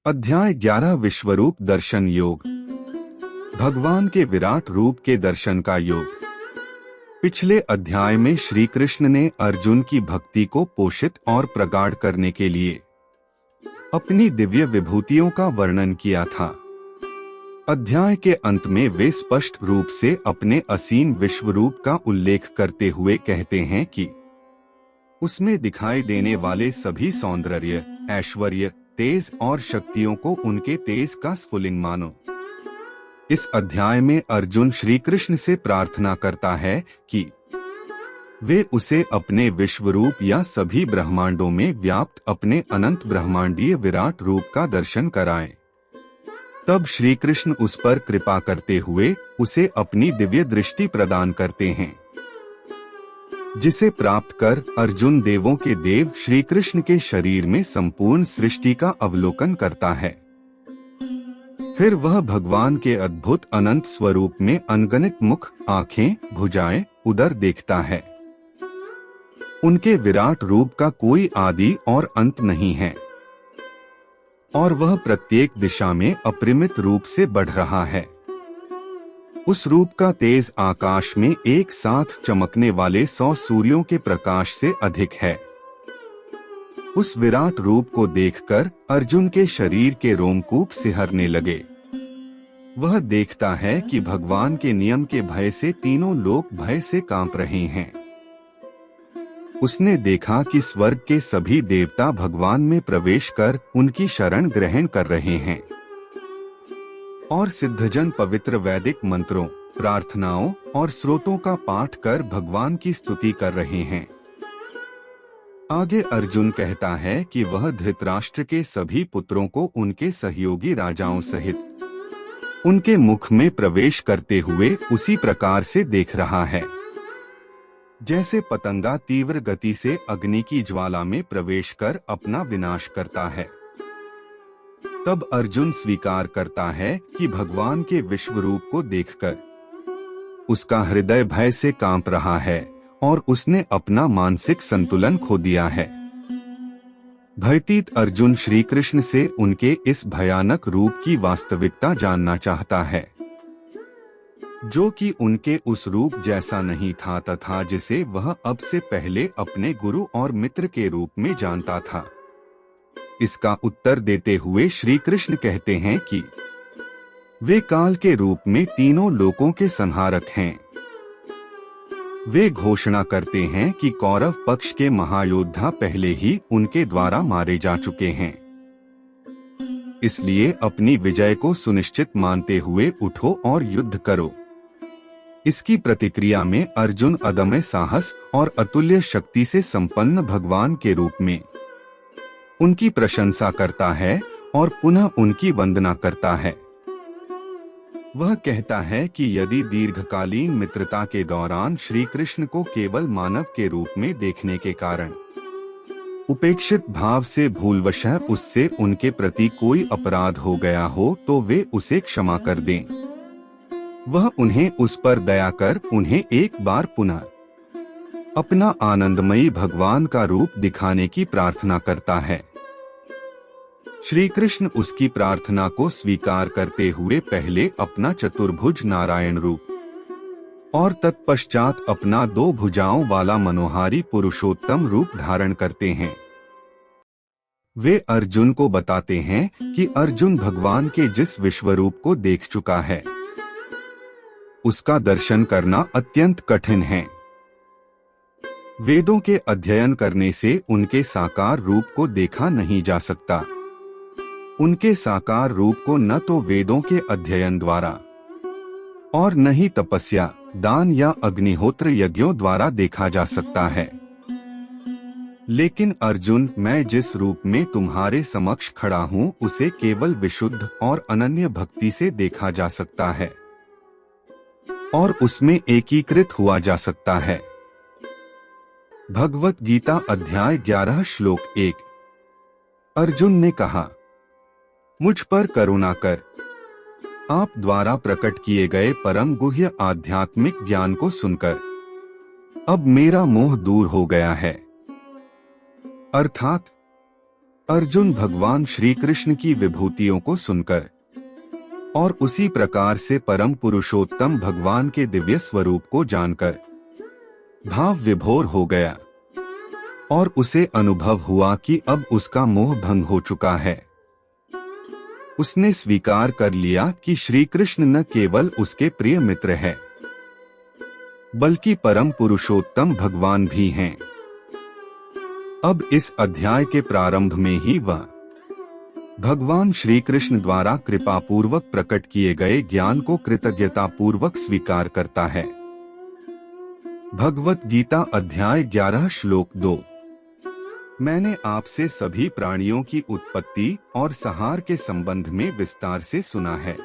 अध्याय 11 विश्वरूप दर्शन योग। भगवान के विराट रूप के दर्शन का योग। पिछले अध्याय में श्री कृष्ण ने अर्जुन की भक्ति को पोषित और प्रगाढ़ करने के लिए अपनी दिव्य विभूतियों का वर्णन किया था। अध्याय के अंत में वे स्पष्ट रूप से अपने असीम विश्वरूप का उल्लेख करते हुए कहते हैं कि उसमें दिखाई देने वाले सभी सौंदर्य, ऐश्वर्य, तेज और शक्तियों को उनके तेज का स्फुलिंग मानो। इस अध्याय में अर्जुन श्री कृष्ण से प्रार्थना करता है कि वे उसे अपने विश्वरूप या सभी ब्रह्मांडों में व्याप्त अपने अनंत ब्रह्मांडीय विराट रूप का दर्शन कराएं। तब श्री कृष्ण उस पर कृपा करते हुए उसे अपनी दिव्य दृष्टि प्रदान करते हैं, जिसे प्राप्त कर अर्जुन देवों के देव श्री कृष्ण के शरीर में संपूर्ण सृष्टि का अवलोकन करता है। फिर वह भगवान के अद्भुत अनंत स्वरूप में अनगणित मुख, आंखें, भुजाएं, उदर देखता है। उनके विराट रूप का कोई आदि और अंत नहीं है और वह प्रत्येक दिशा में अपरिमित रूप से बढ़ रहा है। उस रूप का तेज आकाश में एक साथ चमकने वाले 100 सूर्यों के प्रकाश से अधिक है। उस विराट रूप को देखकर अर्जुन के शरीर के रोमकूप सिहरने लगे। वह देखता है कि भगवान के नियम के भय से तीनों लोक भय से कांप रहे हैं। उसने देखा कि स्वर्ग के सभी देवता भगवान में प्रवेश कर उनकी शरण ग्रहण कर रहे हैं और सिद्धजन पवित्र वैदिक मंत्रों, प्रार्थनाओं और स्रोतों का पाठ कर भगवान की स्तुति कर रहे हैं। आगे अर्जुन कहता है कि वह धृतराष्ट्र के सभी पुत्रों को उनके सहयोगी राजाओं सहित उनके मुख में प्रवेश करते हुए उसी प्रकार से देख रहा है जैसे पतंगा तीव्र गति से अग्नि की ज्वाला में प्रवेश कर अपना विनाश करता है। तब अर्जुन स्वीकार करता है कि भगवान के विश्वरूप को देखकर उसका हृदय भय से कांप रहा है और उसने अपना मानसिक संतुलन खो दिया है। भयभीत अर्जुन श्री कृष्ण से उनके इस भयानक रूप की वास्तविकता जानना चाहता है, जो कि उनके उस रूप जैसा नहीं था तथा जिसे वह अब से पहले अपने गुरु और मित्र के रूप में जानता था। इसका उत्तर देते हुए श्री कृष्ण कहते हैं कि वे काल के रूप में तीनों लोकों के संहारक हैं। वे घोषणा करते हैं कि कौरव पक्ष के महायोद्धा पहले ही उनके द्वारा मारे जा चुके हैं, इसलिए अपनी विजय को सुनिश्चित मानते हुए उठो और युद्ध करो। इसकी प्रतिक्रिया में अर्जुन अदम्य साहस और अतुल्य शक्ति से संपन्न भगवान के रूप में उनकी प्रशंसा करता है और पुनः उनकी वंदना करता है। वह कहता है कि यदि दीर्घकालीन मित्रता के दौरान श्री कृष्ण को केवल मानव के रूप में देखने के कारण उपेक्षित भाव से भूलवशः उससे उनके प्रति कोई अपराध हो गया हो तो वे उसे क्षमा कर दें। वह उन्हें उस पर दया कर उन्हें एक बार पुनः अपना आनंदमयी भगवान का रूप दिखाने की प्रार्थना करता है। श्री कृष्ण उसकी प्रार्थना को स्वीकार करते हुए पहले अपना चतुर्भुज नारायण रूप और तत्पश्चात अपना 2 भुजाओं वाला मनोहारी पुरुषोत्तम रूप धारण करते हैं। वे अर्जुन को बताते हैं कि अर्जुन भगवान के जिस विश्वरूप को देख चुका है उसका दर्शन करना अत्यंत कठिन है। वेदों के अध्ययन करने से उनके साकार रूप को देखा नहीं जा सकता। उनके साकार रूप को न तो वेदों के अध्ययन द्वारा और न ही तपस्या, दान या अग्निहोत्र यज्ञों द्वारा देखा जा सकता है। लेकिन अर्जुन, मैं जिस रूप में तुम्हारे समक्ष खड़ा हूँ उसे केवल विशुद्ध और अनन्य भक्ति से देखा जा सकता है और उसमें एकीकृत हुआ जा सकता है। भगवत गीता अध्याय 11 श्लोक 1। अर्जुन ने कहा, मुझ पर करुणा कर, आप द्वारा प्रकट किए गए परम गुह्य आध्यात्मिक ज्ञान को सुनकर अब मेरा मोह दूर हो गया है। अर्थात अर्जुन भगवान श्री कृष्ण की विभूतियों को सुनकर और उसी प्रकार से परम पुरुषोत्तम भगवान के दिव्य स्वरूप को जानकर भाव विभोर हो गया और उसे अनुभव हुआ कि अब उसका मोह भंग हो चुका है। उसने स्वीकार कर लिया कि श्री कृष्ण न केवल उसके प्रिय मित्र है बल्कि परम पुरुषोत्तम भगवान भी हैं। अब इस अध्याय के प्रारंभ में ही वह भगवान श्री कृष्ण द्वारा कृपापूर्वक प्रकट किए गए ज्ञान को कृतज्ञतापूर्वक स्वीकार करता है। भगवत गीता अध्याय 11 श्लोक 2। मैंने आपसे सभी प्राणियों की उत्पत्ति और संहार के संबंध में विस्तार से सुना है।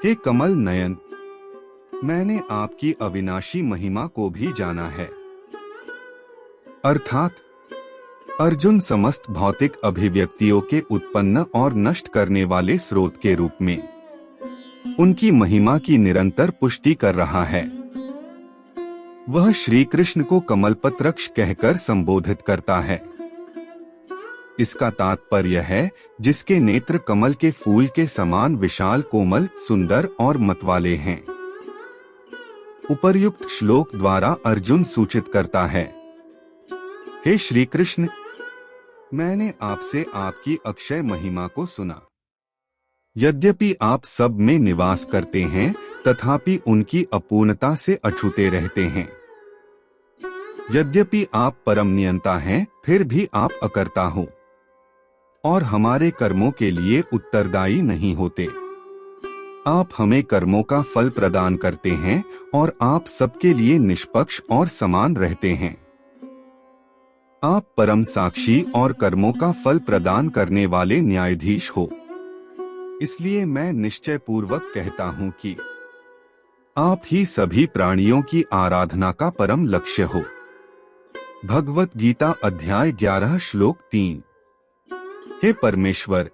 हे कमल नयन, मैंने आपकी अविनाशी महिमा को भी जाना है। अर्थात अर्जुन समस्त भौतिक अभिव्यक्तियों के उत्पन्न और नष्ट करने वाले स्रोत के रूप में उनकी महिमा की निरंतर पुष्टि कर रहा है। वह श्री कृष्ण को कमलपत्रक्ष कहकर संबोधित करता है। इसका तात्पर्य है जिसके नेत्र कमल के फूल के समान विशाल, कोमल, सुंदर और मतवाले हैं। उपर्युक्त श्लोक द्वारा अर्जुन सूचित करता है, हे श्री कृष्ण, मैंने आपसे आपकी अक्षय महिमा को सुना। यद्यपि आप सब में निवास करते हैं तथापि उनकी अपूर्णता से अछूते रहते हैं। यद्यपि आप परम नियंता हैं फिर भी आप अकर्ता हो और हमारे कर्मों के लिए उत्तरदायी नहीं होते। आप हमें कर्मों का फल प्रदान करते हैं और आप सबके लिए निष्पक्ष और समान रहते हैं। आप परम साक्षी और कर्मों का फल प्रदान करने वाले न्यायाधीश हो। इसलिए मैं निश्चय पूर्वक कहता हूं कि आप ही सभी प्राणियों की आराधना का परम लक्ष्य हो। भगवत गीता अध्याय 11 श्लोक 3। हे परमेश्वर,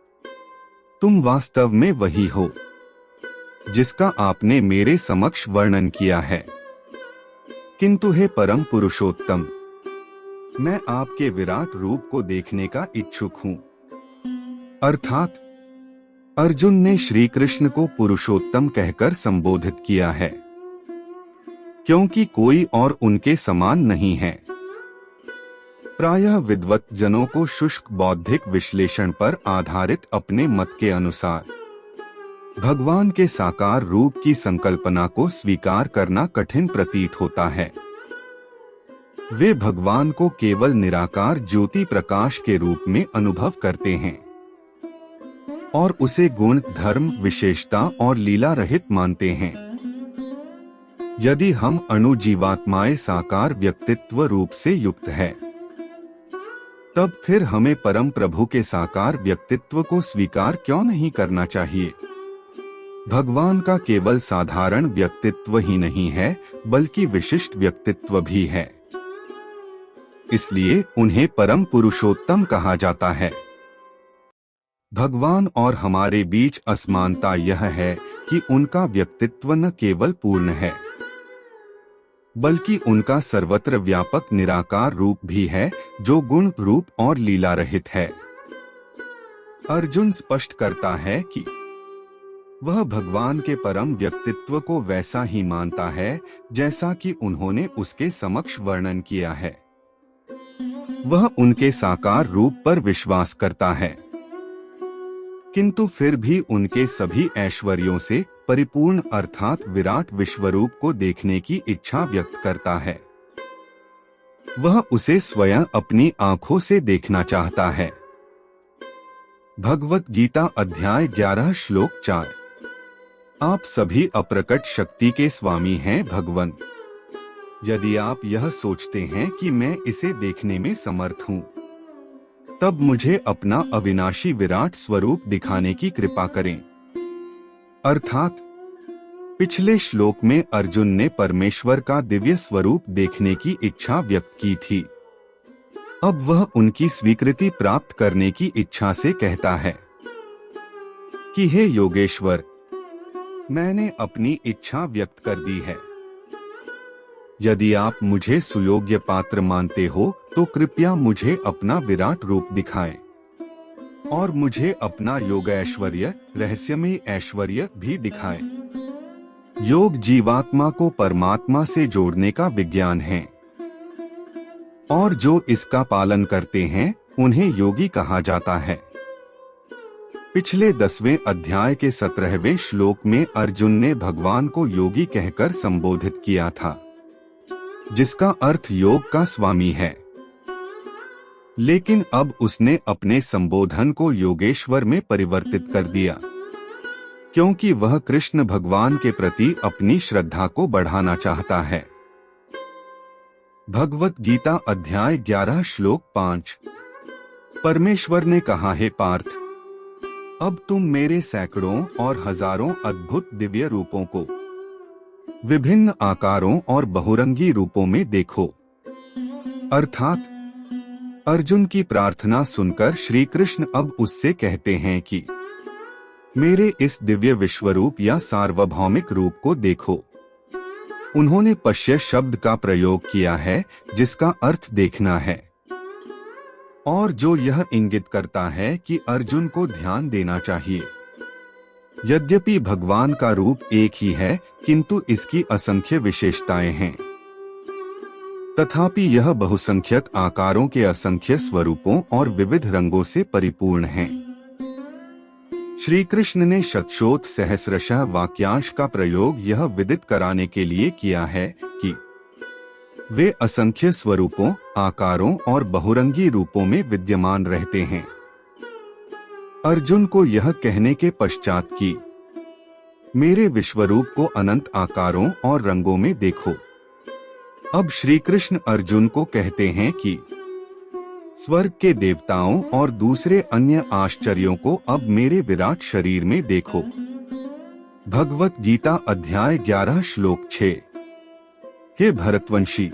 तुम वास्तव में वही हो जिसका आपने मेरे समक्ष वर्णन किया है। किंतु हे परम पुरुषोत्तम, मैं आपके विराट रूप को देखने का इच्छुक हूं। अर्थात अर्जुन ने श्री कृष्ण को पुरुषोत्तम कहकर संबोधित किया है क्योंकि कोई और उनके समान नहीं है। प्रायः विद्वत जनों को शुष्क बौद्धिक विश्लेषण पर आधारित अपने मत के अनुसार भगवान के साकार रूप की संकल्पना को स्वीकार करना कठिन प्रतीत होता है। वे भगवान को केवल निराकार ज्योति प्रकाश के रूप में अनुभव करते हैं और उसे गुण, धर्म, विशेषता और लीला रहित मानते हैं। यदि हम अणु जीवात्माएं साकार व्यक्तित्व रूप से युक्त है, तब फिर हमें परम प्रभु के साकार व्यक्तित्व को स्वीकार क्यों नहीं करना चाहिए। भगवान का केवल साधारण व्यक्तित्व ही नहीं है बल्कि विशिष्ट व्यक्तित्व भी है। इसलिए उन्हें परम पुरुषोत्तम कहा जाता है। भगवान और हमारे बीच असमानता यह है कि उनका व्यक्तित्व न केवल पूर्ण है बल्कि उनका सर्वत्र व्यापक निराकार रूप भी है जो गुण, रूप और लीला रहित है। अर्जुन स्पष्ट करता है कि वह भगवान के परम व्यक्तित्व को वैसा ही मानता है जैसा कि उन्होंने उसके समक्ष वर्णन किया है। वह उनके साकार रूप पर विश्वास करता है किंतु फिर भी उनके सभी ऐश्वर्यों से परिपूर्ण अर्थात विराट विश्वरूप को देखने की इच्छा व्यक्त करता है। वह उसे स्वयं अपनी आंखों से देखना चाहता है। भगवत गीता अध्याय 11 श्लोक 4। आप सभी अप्रकट शक्ति के स्वामी हैं भगवन। यदि आप यह सोचते हैं कि मैं इसे देखने में समर्थ हूँ, तब मुझे अपना अविनाशी विराट स्वरूप दिखाने की कृपा करें। अर्थात पिछले श्लोक में अर्जुन ने परमेश्वर का दिव्य स्वरूप देखने की इच्छा व्यक्त की थी। अब वह उनकी स्वीकृति प्राप्त करने की इच्छा से कहता है कि हे योगेश्वर, मैंने अपनी इच्छा व्यक्त कर दी है। यदि आप मुझे सुयोग्य पात्र मानते हो तो कृपया मुझे अपना विराट रूप दिखाएं। और मुझे अपना योग ऐश्वर्य, रहस्यमय ऐश्वर्य भी दिखाए। योग जीवात्मा को परमात्मा से जोड़ने का विज्ञान है और जो इसका पालन करते हैं उन्हें योगी कहा जाता है। पिछले 10वें अध्याय के 17वें श्लोक में अर्जुन ने भगवान को योगी कहकर संबोधित किया था, जिसका अर्थ योग का स्वामी है। लेकिन अब उसने अपने संबोधन को योगेश्वर में परिवर्तित कर दिया, क्योंकि वह कृष्ण भगवान के प्रति अपनी श्रद्धा को बढ़ाना चाहता है। भगवत गीता अध्याय 11 श्लोक 5। परमेश्वर ने कहा, हे पार्थ, अब तुम मेरे सैकड़ों और हजारों अद्भुत दिव्य रूपों को विभिन्न आकारों और बहुरंगी रूपों में देखो। अर्थात अर्जुन की प्रार्थना सुनकर श्री कृष्ण अब उससे कहते हैं कि मेरे इस दिव्य विश्वरूप या सार्वभौमिक रूप को देखो। उन्होंने पश्य शब्द का प्रयोग किया है, जिसका अर्थ देखना है, और जो यह इंगित करता है कि अर्जुन को ध्यान देना चाहिए। यद्यपि भगवान का रूप एक ही है, किंतु इसकी असंख्य विशेषताएं हैं। तथापि यह बहुसंख्यक आकारों के असंख्य स्वरूपों और विविध रंगों से परिपूर्ण है। श्री कृष्ण ने शतशोथ सहस्रशः वाक्यांश का प्रयोग यह विदित कराने के लिए किया है कि वे असंख्य स्वरूपों, आकारों और बहुरंगी रूपों में विद्यमान रहते हैं। अर्जुन को यह कहने के पश्चात कि मेरे विश्वरूप को अनंत आकारों और रंगों में देखो, अब श्री कृष्ण अर्जुन को कहते हैं कि स्वर्ग के देवताओं और दूसरे अन्य आश्चर्यों को अब मेरे विराट शरीर में देखो। भगवत गीता अध्याय 11 श्लोक 6। हे भरतवंशी,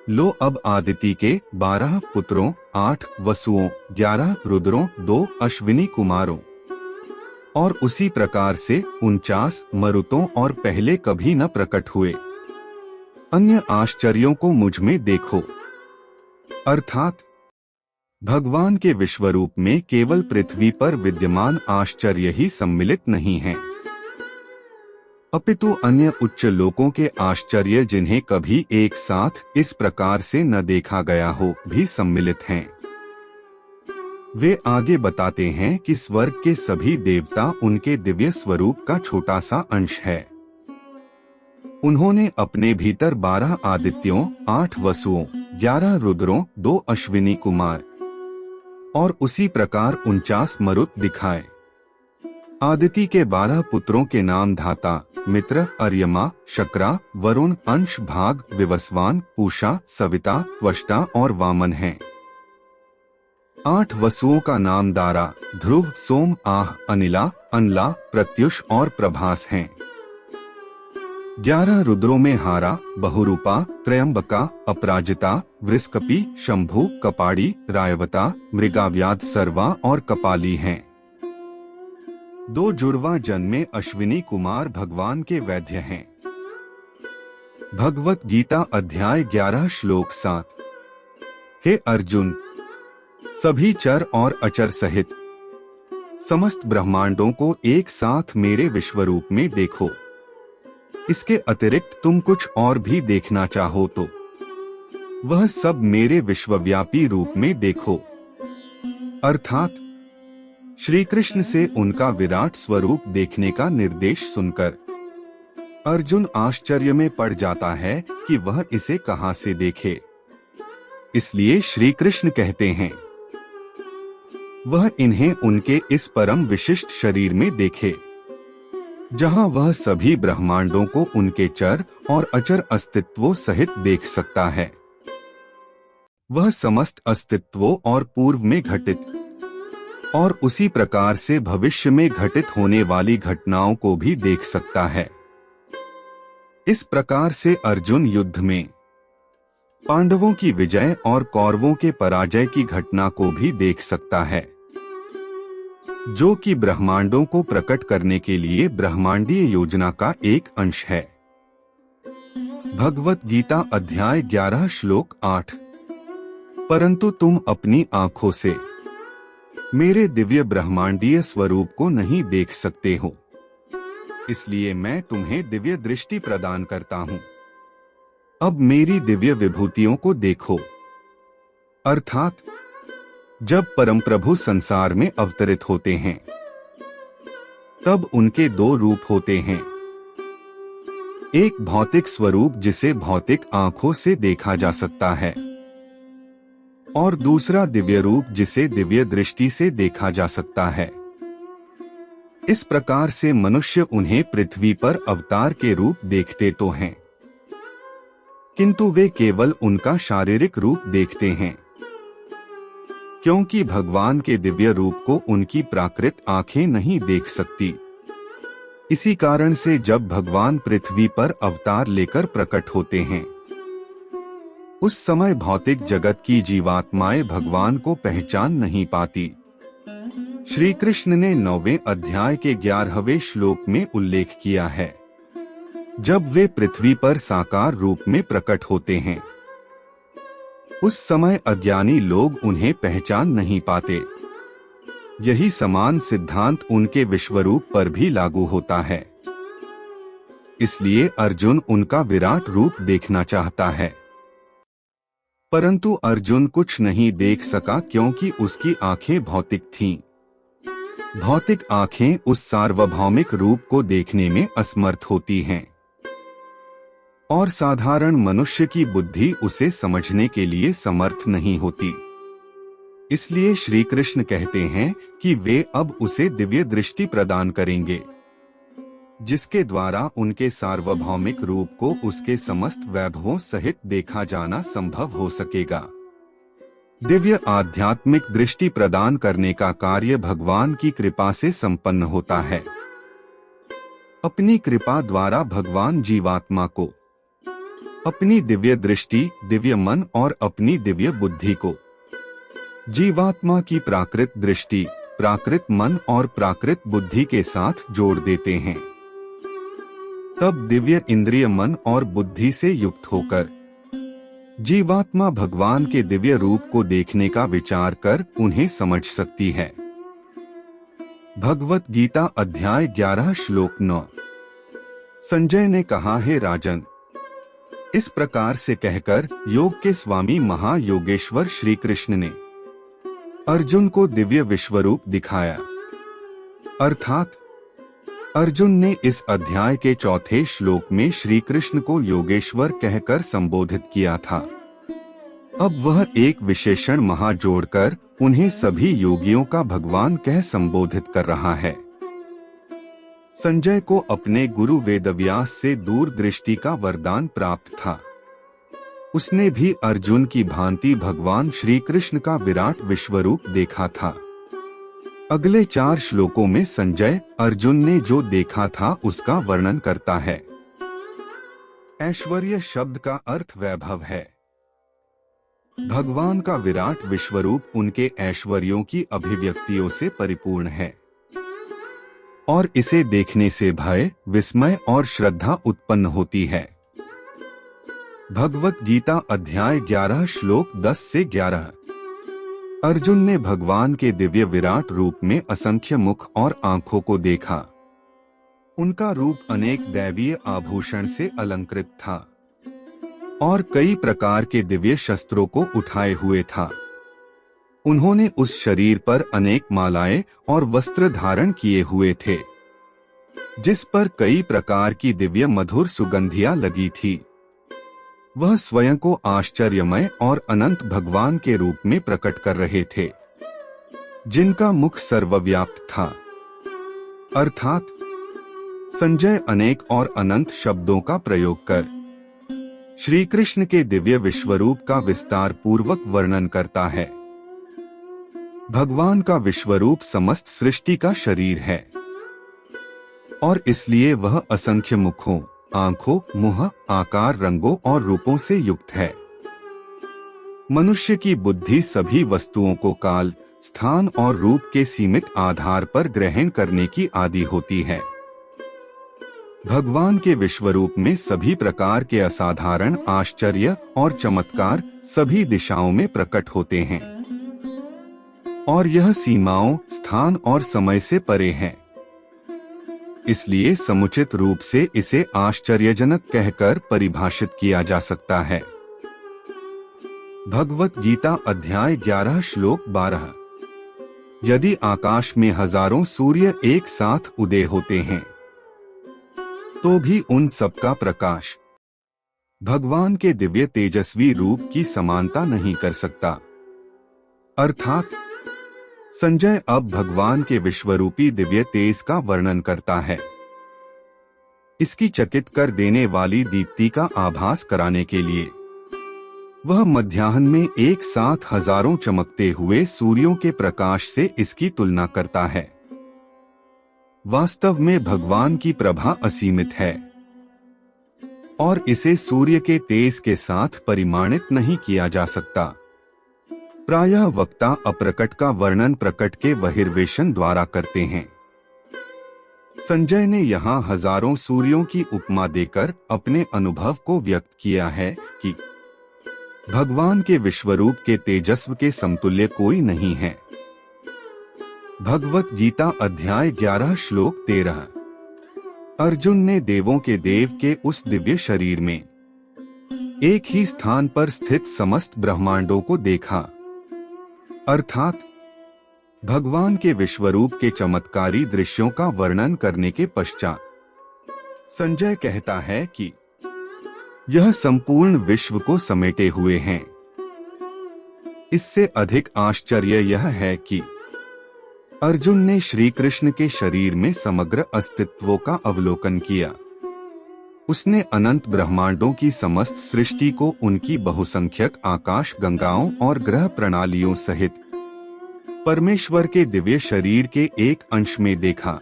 लो अब आदिति के 12 पुत्रों, 8 वसुओं, 11 रुद्रों, 2 अश्विनी कुमारों और उसी प्रकार से 49 मरुतों और पहले कभी न प्रकट हुए अन्य आश्चर्यों को मुझ में देखो। अर्थात भगवान के विश्वरूप में केवल पृथ्वी पर विद्यमान आश्चर्य ही सम्मिलित नहीं हैं, अपितु अन्य उच्च लोकों के आश्चर्य जिन्हें कभी एक साथ इस प्रकार से न देखा गया हो भी सम्मिलित हैं। वे आगे बताते हैं कि स्वर्ग के सभी देवता उनके दिव्य स्वरूप का छोटा सा अंश है। उन्होंने अपने भीतर 12 आदित्यों, 8 वसुओं, 11 रुद्रों, 2 अश्विनी कुमार और उसी प्रकार 49 मरुत दिखाए। आदिति के 12 पुत्रों के नाम धाता, मित्र, अर्यमा, शक्रा, वरुण, अंश, भाग, विवस्वान, पूषा, सविता, त्वष्टा और वामन हैं। 8 वसुओं का नाम दारा, ध्रुव, सोम, आह, अनिला, अनला, प्रत्युष और प्रभास हैं। 11 रुद्रों में हारा, बहुरूपा, त्रयंबका, अपराजिता, वृषकपि, शंभु, कपाड़ी, रायवता, मृगाव्याध, सर्वा और कपाली हैं। 2 जुड़वा जन्मे अश्विनी कुमार भगवान के वैद्य हैं। भगवत गीता अध्याय 11 श्लोक 7। हे अर्जुन, सभी चर और अचर सहित समस्त ब्रह्मांडों को एक साथ मेरे विश्वरूप में देखो। इसके अतिरिक्त तुम कुछ और भी देखना चाहो तो वह सब मेरे विश्वव्यापी रूप में देखो। अर्थात श्री कृष्ण से उनका विराट स्वरूप देखने का निर्देश सुनकर अर्जुन आश्चर्य में पड़ जाता है कि वह इसे कहां से देखे। इसलिए श्री कृष्ण कहते हैं वह इन्हें उनके इस परम विशिष्ट शरीर में देखे, जहां वह सभी ब्रह्मांडों को उनके चर और अचर अस्तित्वों सहित देख सकता है। वह समस्त अस्तित्वों और पूर्व में घटित और उसी प्रकार से भविष्य में घटित होने वाली घटनाओं को भी देख सकता है। इस प्रकार से अर्जुन युद्ध में पांडवों की विजय और कौरवों के पराजय की घटना को भी देख सकता है, जो कि ब्रह्मांडों को प्रकट करने के लिए ब्रह्मांडीय योजना का एक अंश है। भगवत गीता अध्याय 11 श्लोक 8। परंतु तुम अपनी आंखों से मेरे दिव्य ब्रह्मांडीय स्वरूप को नहीं देख सकते हो, इसलिए मैं तुम्हें दिव्य दृष्टि प्रदान करता हूँ। अब मेरी दिव्य विभूतियों को देखो। अर्थात जब परम प्रभु संसार में अवतरित होते हैं तब उनके दो रूप होते हैं, एक भौतिक स्वरूप जिसे भौतिक आंखों से देखा जा सकता है और दूसरा दिव्य रूप जिसे दिव्य दृष्टि से देखा जा सकता है। इस प्रकार से मनुष्य उन्हें पृथ्वी पर अवतार के रूप देखते तो हैं, किंतु वे केवल उनका शारीरिक रूप देखते हैं, क्योंकि भगवान के दिव्य रूप को उनकी प्राकृत आंखें नहीं देख सकती। इसी कारण से जब भगवान पृथ्वी पर अवतार लेकर प्रकट होते हैं उस समय भौतिक जगत की जीवात्माएं भगवान को पहचान नहीं पाती। श्री कृष्ण ने 9वें अध्याय के 11वें श्लोक में उल्लेख किया है, जब वे पृथ्वी पर साकार रूप में प्रकट होते हैं उस समय अज्ञानी लोग उन्हें पहचान नहीं पाते। यही समान सिद्धांत उनके विश्वरूप पर भी लागू होता है। इसलिए अर्जुन उनका विराट रूप देखना चाहता है, परंतु अर्जुन कुछ नहीं देख सका क्योंकि उसकी आंखें भौतिक थीं। भौतिक आंखें उस सार्वभौमिक रूप को देखने में असमर्थ होती हैं और साधारण मनुष्य की बुद्धि उसे समझने के लिए समर्थ नहीं होती। इसलिए श्री कृष्ण कहते हैं कि वे अब उसे दिव्य दृष्टि प्रदान करेंगे, जिसके द्वारा उनके सार्वभौमिक रूप को उसके समस्त वैभवों सहित देखा जाना संभव हो सकेगा। दिव्य आध्यात्मिक दृष्टि प्रदान करने का कार्य भगवान की कृपा से संपन्न होता है। अपनी कृपा द्वारा भगवान जीवात्मा को अपनी दिव्य दृष्टि, दिव्य मन और अपनी दिव्य बुद्धि को जीवात्मा की प्राकृत दृष्टि, प्राकृत मन और प्राकृत बुद्धि के साथ जोड़ देते हैं। तब दिव्य इंद्रिय मन और बुद्धि से युक्त होकर जीवात्मा भगवान के दिव्य रूप को देखने का विचार कर उन्हें समझ सकती है। भगवत गीता अध्याय 11 श्लोक 9। संजय ने कहा, हे राजन, इस प्रकार से कहकर योग के स्वामी महायोगेश्वर श्री कृष्ण ने अर्जुन को दिव्य विश्वरूप दिखाया। अर्थात अर्जुन ने इस अध्याय के 4 श्लोक में श्री कृष्ण को योगेश्वर कहकर संबोधित किया था। अब वह एक विशेषण महा जोड़कर उन्हें सभी योगियों का भगवान कह संबोधित कर रहा है। संजय को अपने गुरु वेदव्यास से दूरदृष्टि का वरदान प्राप्त था। उसने भी अर्जुन की भांति भगवान श्री कृष्ण का विराट विश्वरूप देखा था। अगले 4 श्लोकों में संजय अर्जुन ने जो देखा था उसका वर्णन करता है। ऐश्वर्य शब्द का अर्थ वैभव है। भगवान का विराट विश्वरूप उनके ऐश्वर्यों की अभिव्यक्तियों से परिपूर्ण है और इसे देखने से भय, विस्मय और श्रद्धा उत्पन्न होती है। भगवत गीता अध्याय 11 श्लोक 10 से 11। अर्जुन ने भगवान के दिव्य विराट रूप में असंख्य मुख और आंखों को देखा। उनका रूप अनेक दैवीय आभूषण से अलंकृत था और कई प्रकार के दिव्य शस्त्रों को उठाए हुए था। उन्होंने उस शरीर पर अनेक मालाएं और वस्त्र धारण किए हुए थे, जिस पर कई प्रकार की दिव्य मधुर सुगंधियां लगी थी। वह स्वयं को आश्चर्यमय और अनंत भगवान के रूप में प्रकट कर रहे थे, जिनका मुख सर्वव्याप्त था। अर्थात संजय अनेक और अनंत शब्दों का प्रयोग कर श्री कृष्ण के दिव्य विश्वरूप का विस्तार पूर्वक वर्णन करता है। भगवान का विश्वरूप समस्त सृष्टि का शरीर है और इसलिए वह असंख्य मुखों, आंखों, मुंह, आकार, रंगों और रूपों से युक्त है। मनुष्य की बुद्धि सभी वस्तुओं को काल, स्थान और रूप के सीमित आधार पर ग्रहण करने की आदी होती है। भगवान के विश्वरूप में सभी प्रकार के असाधारण आश्चर्य और चमत्कार सभी दिशाओं में प्रकट होते हैं। और यह सीमाओं, स्थान और समय से परे है। इसलिए समुचित रूप से इसे आश्चर्यजनक कहकर परिभाषित किया जा सकता है। भगवत गीता अध्याय 11 श्लोक 12। यदि आकाश में हजारों सूर्य एक साथ उदय होते हैं तो भी उन सबका प्रकाश भगवान के दिव्य तेजस्वी रूप की समानता नहीं कर सकता। अर्थात संजय अब भगवान के विश्वरूपी दिव्य तेज का वर्णन करता है। इसकी चकित कर देने वाली दीप्ति का आभास कराने के लिए वह मध्याह्न में एक साथ हजारों चमकते हुए सूर्यों के प्रकाश से इसकी तुलना करता है। वास्तव में भगवान की प्रभा असीमित है और इसे सूर्य के तेज के साथ परिमाणित नहीं किया जा सकता। प्रायः वक्ता अप्रकट का वर्णन प्रकट के बहिर्वेशन द्वारा करते हैं। संजय ने यहाँ हजारों सूर्यों की उपमा देकर अपने अनुभव को व्यक्त किया है कि भगवान के विश्वरूप के तेजस्व के समतुल्य कोई नहीं है। भगवत गीता अध्याय 11 श्लोक 13। अर्जुन ने देवों के देव के उस दिव्य शरीर में एक ही स्थान पर स्थित समस्त ब्रह्मांडों को देखा। अर्थात भगवान के विश्वरूप के चमत्कारी दृश्यों का वर्णन करने के पश्चात संजय कहता है कि यह संपूर्ण विश्व को समेटे हुए हैं। इससे अधिक आश्चर्य यह है कि अर्जुन ने श्री कृष्ण के शरीर में समग्र अस्तित्वों का अवलोकन किया। उसने अनंत ब्रह्मांडों की समस्त सृष्टि को उनकी बहुसंख्यक आकाश गंगाओं और ग्रह प्रणालियों सहित परमेश्वर के दिव्य शरीर के एक अंश में देखा।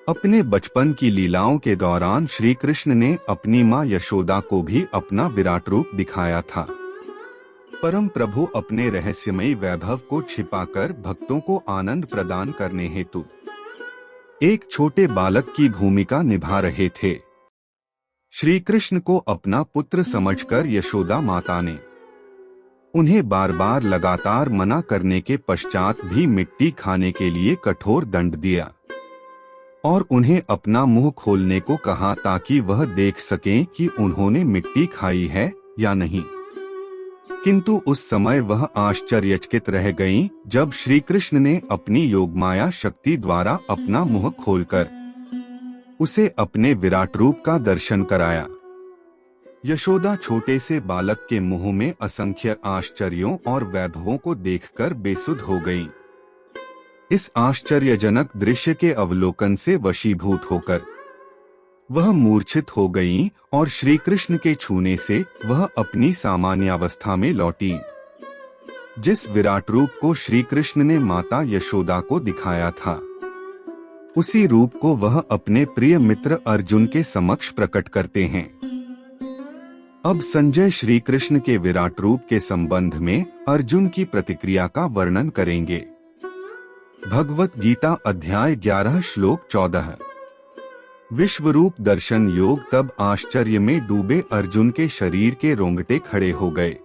अपने बचपन की लीलाओं के दौरान श्री कृष्ण ने अपनी मां यशोदा को भी अपना विराट रूप दिखाया था। परम प्रभु अपने रहस्यमयी वैभव को छिपाकर भक्तों को आनंद प्रदान करने हेतु एक छोटे बालक की भूमिका निभा रहे थे। श्री कृष्ण को अपना पुत्र समझकर यशोदा माता ने उन्हें बार बार लगातार मना करने के पश्चात भी मिट्टी खाने के लिए कठोर दंड दिया और उन्हें अपना मुंह खोलने को कहा ताकि वह देख सकें कि उन्होंने मिट्टी खाई है या नहीं। किंतु उस समय वह आश्चर्यचकित रह गईं जब श्री कृष्ण ने अपनी योगमाया शक्ति द्वारा अपना मुंह खोलकर उसे अपने विराट रूप का दर्शन कराया। यशोदा छोटे से बालक के मुंह में असंख्य आश्चर्यों और वैभवों को देखकर बेसुध हो गईं। इस आश्चर्यजनक दृश्य के अवलोकन से वशीभूत होकर वह मूर्छित हो गईं और श्री कृष्ण के छूने से वह अपनी सामान्य अवस्था में लौटी। जिस विराट रूप को श्री कृष्ण ने माता यशोदा को दिखाया था उसी रूप को वह अपने प्रिय मित्र अर्जुन के समक्ष प्रकट करते हैं। अब संजय श्री कृष्ण के विराट रूप के संबंध में अर्जुन की प्रतिक्रिया का वर्णन करेंगे। भगवत गीता अध्याय 11 श्लोक 14। विश्वरूप दर्शन योग। तब आश्चर्य में डूबे अर्जुन के शरीर के रोंगटे खड़े हो गए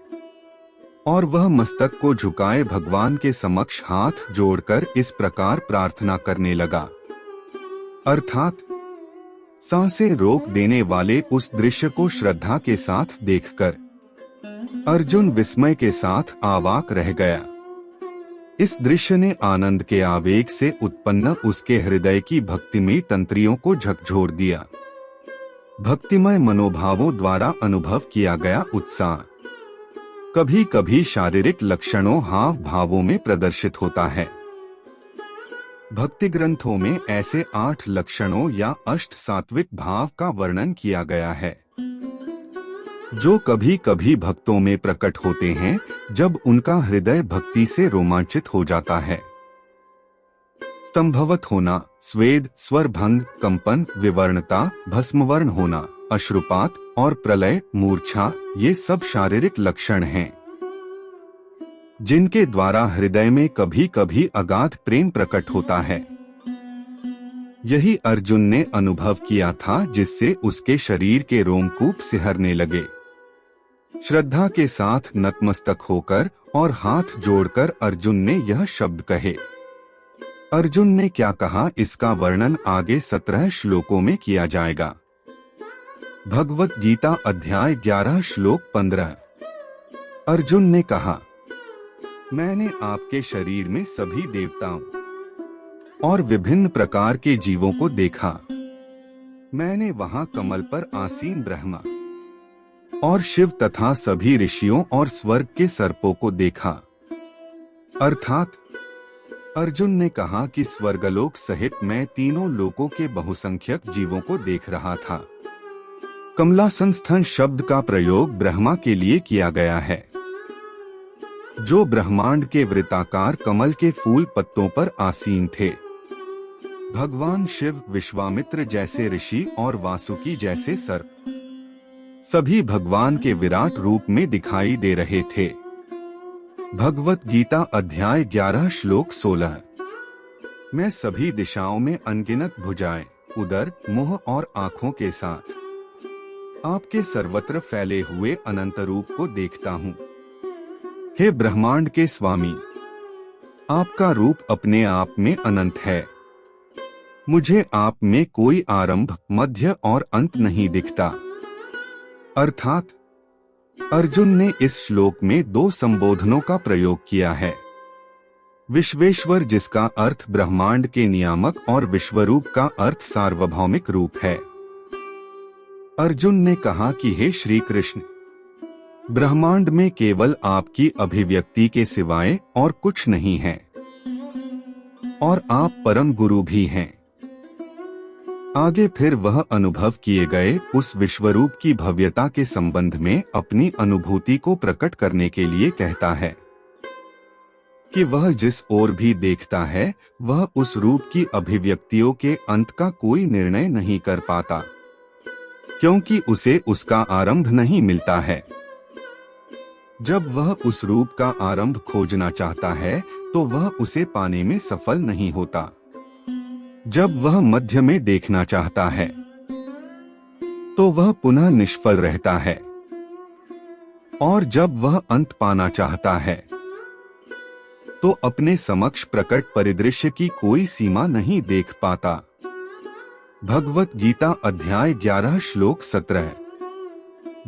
और वह मस्तक को झुकाए भगवान के समक्ष हाथ जोड़कर इस प्रकार प्रार्थना करने लगा। अर्थात सांसें रोक देने वाले उस दृश्य को श्रद्धा के साथ देखकर अर्जुन विस्मय के साथ अवाक रह गया। इस दृश्य ने आनंद के आवेग से उत्पन्न उसके हृदय की भक्तिमय तंत्रियों को झकझोर दिया। भक्तिमय मनोभावों द्वारा अनुभव किया गया उत्साह कभी कभी शारीरिक लक्षणों हाव भावों में प्रदर्शित होता है। भक्ति ग्रंथों में ऐसे 8 लक्षणों या अष्ट सात्विक भाव का वर्णन किया गया है जो कभी कभी भक्तों में प्रकट होते हैं जब उनका हृदय भक्ति से रोमांचित हो जाता है। स्तंभवत होना, स्वेद, स्वरभंग, कंपन, विवर्णता, भस्मवर्ण होना, अश्रुपात और प्रलय, मूर्छा, ये सब शारीरिक लक्षण हैं जिनके द्वारा हृदय में कभी कभी अगाध प्रेम प्रकट होता है। यही अर्जुन ने अनुभव किया था जिससे उसके शरीर के रोमकूप सिहरने लगे। श्रद्धा के साथ नतमस्तक होकर और हाथ जोड़कर अर्जुन ने यह शब्द कहे। अर्जुन ने क्या कहा इसका वर्णन आगे 17 श्लोकों में किया जाएगा। भगवत गीता अध्याय 11 श्लोक 15। अर्जुन ने कहा, मैंने आपके शरीर में सभी देवताओं और विभिन्न प्रकार के जीवों को देखा। मैंने वहां कमल पर आसीन ब्रह्मा और शिव तथा सभी ऋषियों और स्वर्ग के सर्पों को देखा। अर्थात अर्जुन ने कहा कि स्वर्गलोक सहित मैं तीनों लोकों के बहुसंख्यक जीवों को देख रहा था। कमलासनस्थन शब्द का प्रयोग ब्रह्मा के लिए किया गया है, जो ब्रह्मांड के वृत्ताकार कमल के फूल पत्तों पर आसीन थे। भगवान शिव, विश्वामित्र जैसे ऋषि और वासुकी जैसे सर्प सभी भगवान के विराट रूप में दिखाई दे रहे थे। भगवत गीता अध्याय 11 श्लोक 16। मैं सभी दिशाओं में अनगिनत भुजाएं, उदर, मुंह और आंखों के साथ आपके सर्वत्र फैले हुए अनंत रूप को देखता हूँ। हे ब्रह्मांड के स्वामी, आपका रूप अपने आप में अनंत है। मुझे आप में कोई आरंभ, मध्य और अंत नहीं दिखता। अर्थात अर्जुन ने इस श्लोक में दो संबोधनों का प्रयोग किया है। विश्वेश्वर जिसका अर्थ ब्रह्मांड के नियामक और विश्वरूप का अर्थ सार्वभौमिक रूप है। अर्जुन ने कहा कि हे श्री कृष्ण, ब्रह्मांड में केवल आपकी अभिव्यक्ति के सिवाय और कुछ नहीं है और आप परम गुरु भी हैं। आगे फिर वह अनुभव किए गए उस विश्वरूप की भव्यता के संबंध में अपनी अनुभूति को प्रकट करने के लिए कहता है कि वह जिस ओर भी देखता है वह उस रूप की अभिव्यक्तियों के अंत का कोई निर्णय नहीं कर पाता, क्योंकि उसे उसका आरंभ नहीं मिलता है। जब वह उस रूप का आरंभ खोजना चाहता है तो वह उसे पाने में सफल नहीं होता। जब वह मध्य में देखना चाहता है तो वह पुनः निष्फल रहता है, और जब वह अंत पाना चाहता है तो अपने समक्ष प्रकट परिदृश्य की कोई सीमा नहीं देख पाता। भगवत गीता अध्याय 11 श्लोक 17।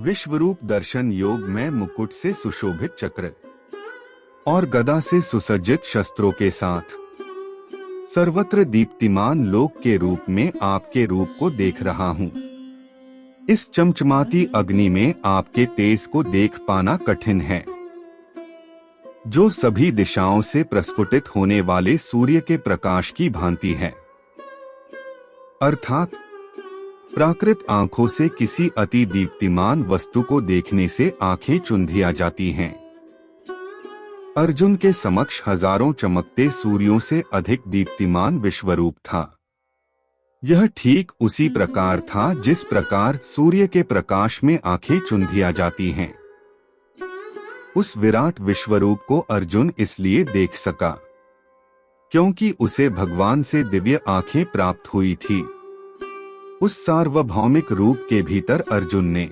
विश्वरूप दर्शन योग में मुकुट से सुशोभित चक्र और गदा से सुसज्जित शस्त्रों के साथ सर्वत्र दीप्तिमान लोक के रूप में आपके रूप को देख रहा हूँ। इस चमचमाती अग्नि में आपके तेज को देख पाना कठिन है, जो सभी दिशाओं से प्रस्फुटित होने वाले सूर्य के प्रकाश की भांति है। अर्थात प्राकृत आंखों से किसी अति दीप्तिमान वस्तु को देखने से आंखें चुंधिया जाती हैं। अर्जुन के समक्ष हजारों चमकते सूर्यों से अधिक दीप्तिमान विश्वरूप था। यह ठीक उसी प्रकार था जिस प्रकार सूर्य के प्रकाश में आंखें चुंधिया जाती हैं। उस विराट विश्वरूप को अर्जुन इसलिए देख सका क्योंकि उसे भगवान से दिव्य आंखें प्राप्त हुई थी। उस सार्वभौमिक रूप के भीतर अर्जुन ने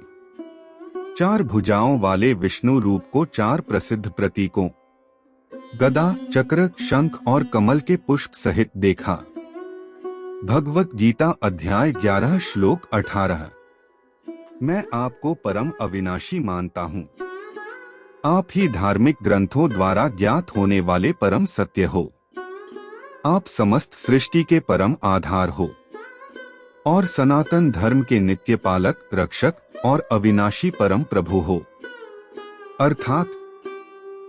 4 भुजाओं वाले विष्णु रूप को 4 प्रसिद्ध प्रतीकों गदा, चक्र, शंख और कमल के पुष्प सहित देखा। भगवत गीता अध्याय 11 श्लोक 18। मैं आपको परम अविनाशी मानता हूँ। आप ही धार्मिक ग्रंथों द्वारा ज्ञात होने वाले परम सत्य हो। आप समस्त सृष्टि के परम आधार हो और सनातन धर्म के नित्य पालक, रक्षक और अविनाशी परम प्रभु हो। अर्थात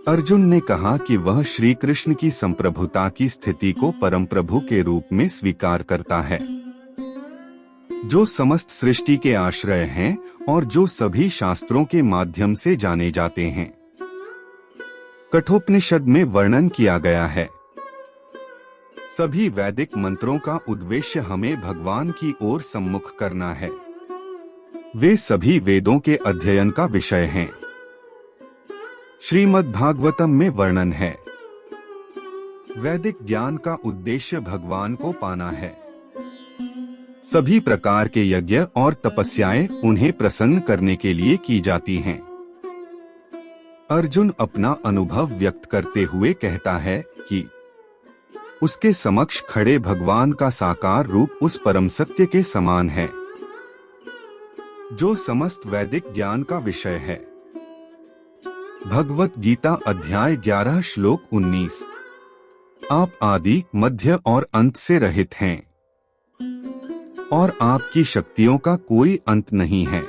अर्जुन ने कहा कि वह श्री कृष्ण की संप्रभुता की स्थिति को परम प्रभु के रूप में स्वीकार करता है, जो समस्त सृष्टि के आश्रय हैं और जो सभी शास्त्रों के माध्यम से जाने जाते हैं। कठोपनिषद में वर्णन किया गया है, सभी वैदिक मंत्रों का उद्देश्य हमें भगवान की ओर सम्मुख करना है। वे सभी वेदों के अध्ययन का विषय हैं। श्रीमद् भागवतम में वर्णन है, वैदिक ज्ञान का उद्देश्य भगवान को पाना है। सभी प्रकार के यज्ञ और तपस्याएं उन्हें प्रसन्न करने के लिए की जाती हैं। अर्जुन अपना अनुभव व्यक्त करते हुए कहता है कि उसके समक्ष खड़े भगवान का साकार रूप उस परम सत्य के समान है जो समस्त वैदिक ज्ञान का विषय है। भगवत गीता अध्याय 11 श्लोक 19। आप आदि मध्य और अंत से रहित हैं और आपकी शक्तियों का कोई अंत नहीं है।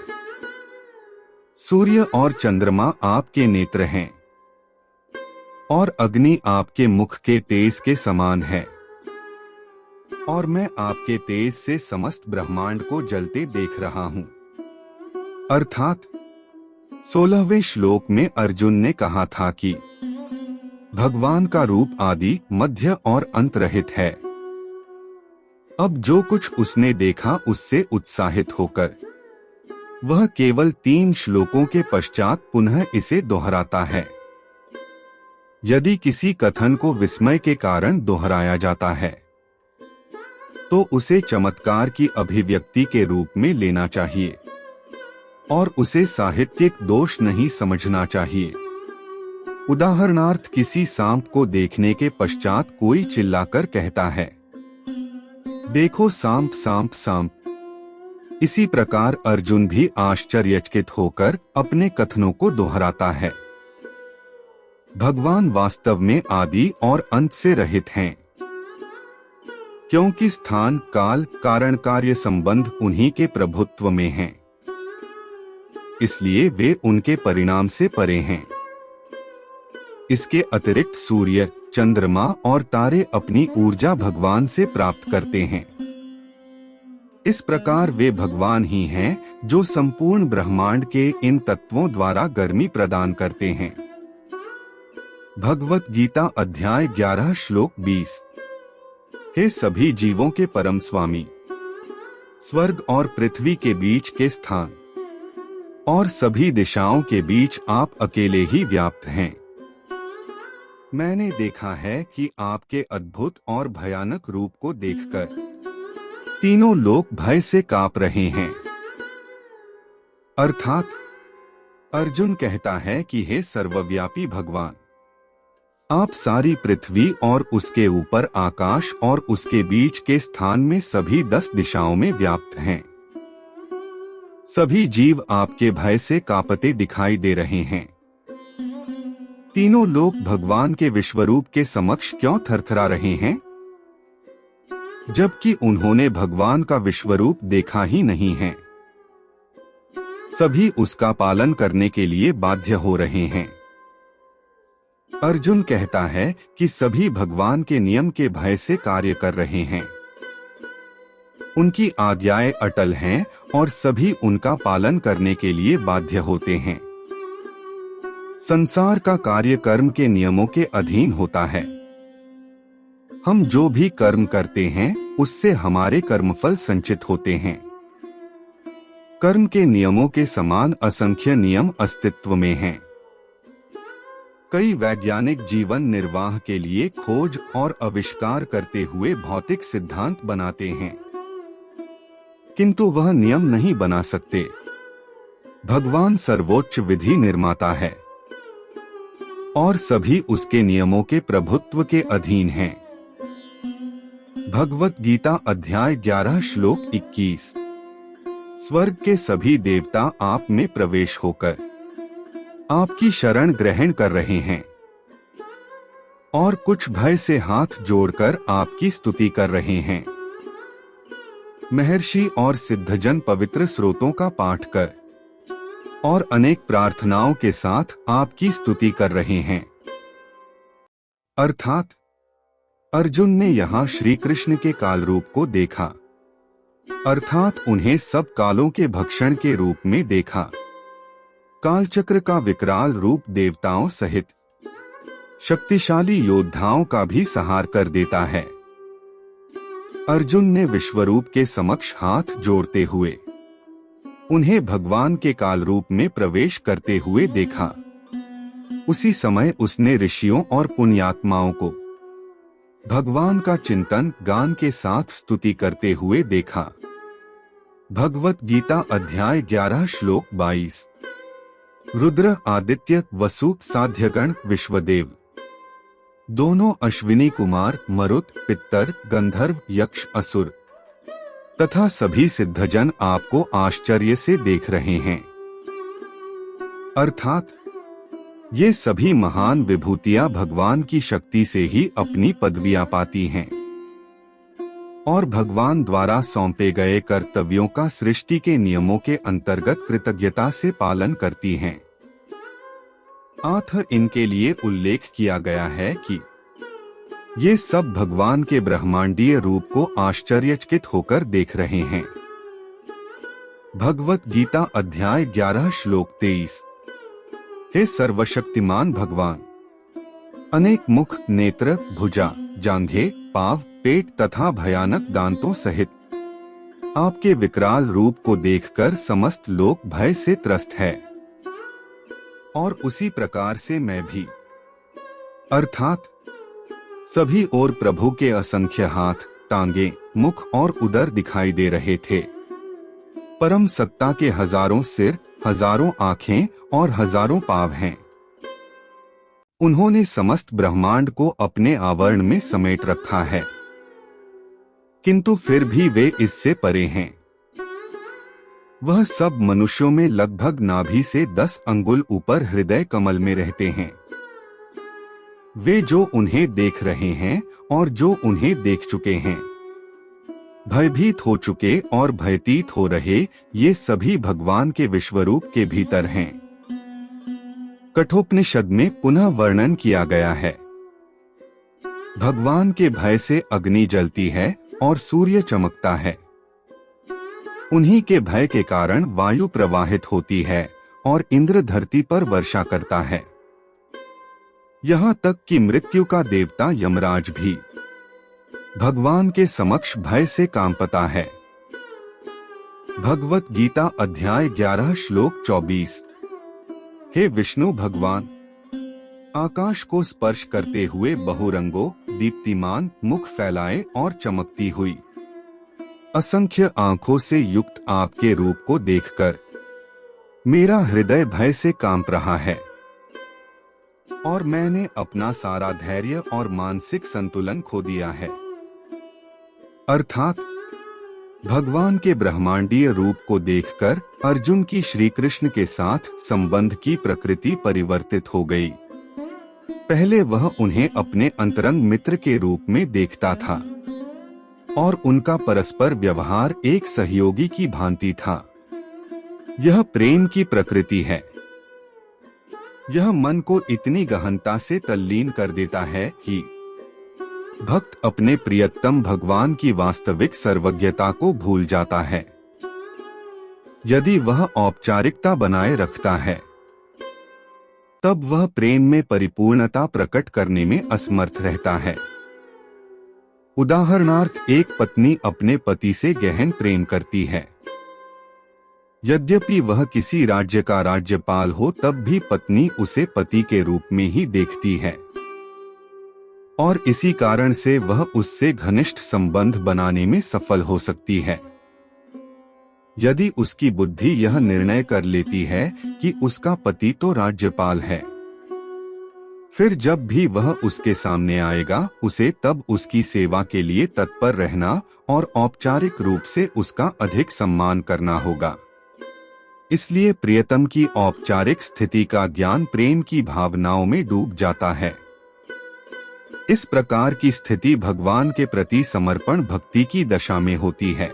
सूर्य और चंद्रमा आपके नेत्र हैं और अग्नि आपके मुख के तेज के समान है और मैं आपके तेज से समस्त ब्रह्मांड को जलते देख रहा हूं। अर्थात 16वें श्लोक में अर्जुन ने कहा था कि भगवान का रूप आदि मध्य और अंत रहित है। अब जो कुछ उसने देखा उससे उत्साहित होकर वह केवल 3 श्लोकों के पश्चात पुनः इसे दोहराता है। यदि किसी कथन को विस्मय के कारण दोहराया जाता है तो उसे चमत्कार की अभिव्यक्ति के रूप में लेना चाहिए और उसे साहित्यिक दोष नहीं समझना चाहिए। उदाहरणार्थ किसी सांप को देखने के पश्चात कोई चिल्लाकर कहता है, देखो सांप सांप सांप। इसी प्रकार अर्जुन भी आश्चर्यचकित होकर अपने कथनों को दोहराता है। भगवान वास्तव में आदि और अंत से रहित हैं, क्योंकि स्थान काल कारण कार्य संबंध उन्हीं के प्रभुत्व में हैं। इसलिए वे उनके परिणाम से परे हैं। इसके अतिरिक्त सूर्य चंद्रमा और तारे अपनी ऊर्जा भगवान से प्राप्त करते हैं। इस प्रकार वे भगवान ही हैं जो संपूर्ण ब्रह्मांड के इन तत्वों द्वारा गर्मी प्रदान करते हैं। भगवत गीता अध्याय 11 श्लोक 20। हे सभी जीवों के परम स्वामी, स्वर्ग और पृथ्वी के बीच के स्थान और सभी दिशाओं के बीच आप अकेले ही व्याप्त हैं। मैंने देखा है कि आपके अद्भुत और भयानक रूप को देखकर तीनों लोग भय से कांप रहे हैं। अर्थात अर्जुन कहता है कि हे सर्वव्यापी भगवान, आप सारी पृथ्वी और उसके ऊपर आकाश और उसके बीच के स्थान में सभी 10 दिशाओं में व्याप्त हैं। सभी जीव आपके भय से कांपते दिखाई दे रहे हैं। तीनों लोग भगवान के विश्वरूप के समक्ष क्यों थरथरा रहे हैं, जबकि उन्होंने भगवान का विश्वरूप देखा ही नहीं है। सभी उसका पालन करने के लिए बाध्य हो रहे हैं। अर्जुन कहता है कि सभी भगवान के नियम के भय से कार्य कर रहे हैं। उनकी आज्ञाएं अटल हैं और सभी उनका पालन करने के लिए बाध्य होते हैं। संसार का कार्य कर्म के नियमों के अधीन होता है। हम जो भी कर्म करते हैं उससे हमारे कर्मफल संचित होते हैं। कर्म के नियमों के समान असंख्य नियम अस्तित्व में हैं। कई वैज्ञानिक जीवन निर्वाह के लिए खोज और आविष्कार करते हुए भौतिक सिद्धांत बनाते हैं, किंतु वह नियम नहीं बना सकते। भगवान सर्वोच्च विधि निर्माता है और सभी उसके नियमों के प्रभुत्व के अधीन हैं। भगवत गीता अध्याय 11 श्लोक 21। स्वर्ग के सभी देवता आप में प्रवेश होकर आपकी शरण ग्रहण कर रहे हैं और कुछ भय से हाथ जोड़कर आपकी स्तुति कर रहे हैं। महर्षि और सिद्धजन पवित्र स्रोतों का पाठ कर और अनेक प्रार्थनाओं के साथ आपकी स्तुति कर रहे हैं। अर्थात अर्जुन ने यहाँ श्री कृष्ण के काल रूप को देखा, अर्थात उन्हें सब कालों के भक्षण के रूप में देखा। कालचक्र का विकराल रूप देवताओं सहित शक्तिशाली योद्धाओं का भी संहार कर देता है। अर्जुन ने विश्वरूप के समक्ष हाथ जोड़ते हुए उन्हें भगवान के काल रूप में प्रवेश करते हुए देखा। उसी समय उसने ऋषियों और पुण्यात्माओं को भगवान का चिंतन गान के साथ स्तुति करते हुए देखा। भगवत गीता अध्याय 11 श्लोक 22। रुद्र, आदित्य, वसु, साध्यगण, विश्वदेव, दोनों अश्विनी कुमार, मरुत, पित्तर, गंधर्व, यक्ष, असुर तथा सभी सिद्धजन आपको आश्चर्य से देख रहे हैं। अर्थात ये सभी महान विभूतियां भगवान की शक्ति से ही अपनी पदवियां पाती हैं और भगवान द्वारा सौंपे गए कर्तव्यों का सृष्टि के नियमों के अंतर्गत कृतज्ञता से पालन करती हैं। अतः इनके लिए उल्लेख किया गया है कि ये सब भगवान के ब्रह्मांडीय रूप को आश्चर्यचकित होकर देख रहे हैं। भगवत गीता अध्याय 11 श्लोक 23। हे सर्वशक्तिमान भगवान, अनेक मुख, नेत्र, भुजा, जांघें, पांव, पेट तथा भयानक दांतों सहित आपके विकराल रूप को देखकर समस्त लोग भय से त्रस्त है और उसी प्रकार से मैं भी। अर्थात सभी ओर प्रभु के असंख्य हाथ, टांगे, मुख और उदर दिखाई दे रहे थे। परम सत्ता के हजारों सिर, हजारों आंखें और हजारों पांव हैं। उन्होंने समस्त ब्रह्मांड को अपने आवरण में समेट रखा है, किंतु फिर भी वे इससे परे हैं। वह सब मनुष्यों में लगभग नाभि से 10 अंगुल ऊपर हृदय कमल में रहते हैं। वे जो उन्हें देख रहे हैं और जो उन्हें देख चुके हैं, भयभीत हो चुके और भयतीत हो रहे, ये सभी भगवान के विश्वरूप के भीतर हैं। कठोपनिषद में पुनः वर्णन किया गया है। भगवान के भय से अग्नि जलती है और सूर्य चमकता है। उन्हीं के भय के कारण वायु प्रवाहित होती है और इंद्र धरती पर वर्षा करता है। यहाँ तक कि मृत्यु का देवता यमराज भी भगवान के समक्ष भय से कांपता है। भगवत गीता अध्याय 11 श्लोक 24। हे विष्णु भगवान, आकाश को स्पर्श करते हुए बहुरंगों, दीप्तिमान मुख फैलाए और चमकती हुई असंख्य आंखों से युक्त आपके रूप को देखकर मेरा हृदय भय से कांप रहा है और मैंने अपना सारा धैर्य और मानसिक संतुलन खो दिया है। अर्थात भगवान के ब्रह्मांडीय रूप को देखकर अर्जुन की श्री कृष्ण के साथ संबंध की प्रकृति परिवर्तित हो गई। पहले वह उन्हें अपने अंतरंग मित्र के रूप में देखता था और उनका परस्पर व्यवहार एक सहयोगी की भांति था। यह प्रेम की प्रकृति है। यह मन को इतनी गहनता से तल्लीन कर देता है कि भक्त अपने प्रियतम भगवान की वास्तविक सर्वज्ञता को भूल जाता है। यदि वह औपचारिकता बनाए रखता है, तब वह प्रेम में परिपूर्णता प्रकट करने में असमर्थ रहता है। उदाहरणार्थ, एक पत्नी अपने पति से गहन प्रेम करती है। यद्यपि वह किसी राज्य का राज्यपाल हो, तब भी पत्नी उसे पति के रूप में ही देखती है और इसी कारण से वह उससे घनिष्ठ संबंध बनाने में सफल हो सकती है। यदि उसकी बुद्धि यह निर्णय कर लेती है कि उसका पति तो राज्यपाल है, फिर जब भी वह उसके सामने आएगा, उसे तब उसकी सेवा के लिए तत्पर रहना और औपचारिक रूप से उसका अधिक सम्मान करना होगा। इसलिए प्रियतम की औपचारिक स्थिति का ज्ञान प्रेम की भावनाओं में डूब जाता है। इस प्रकार की स्थिति भगवान के प्रति समर्पण भक्ति की दशा में होती है।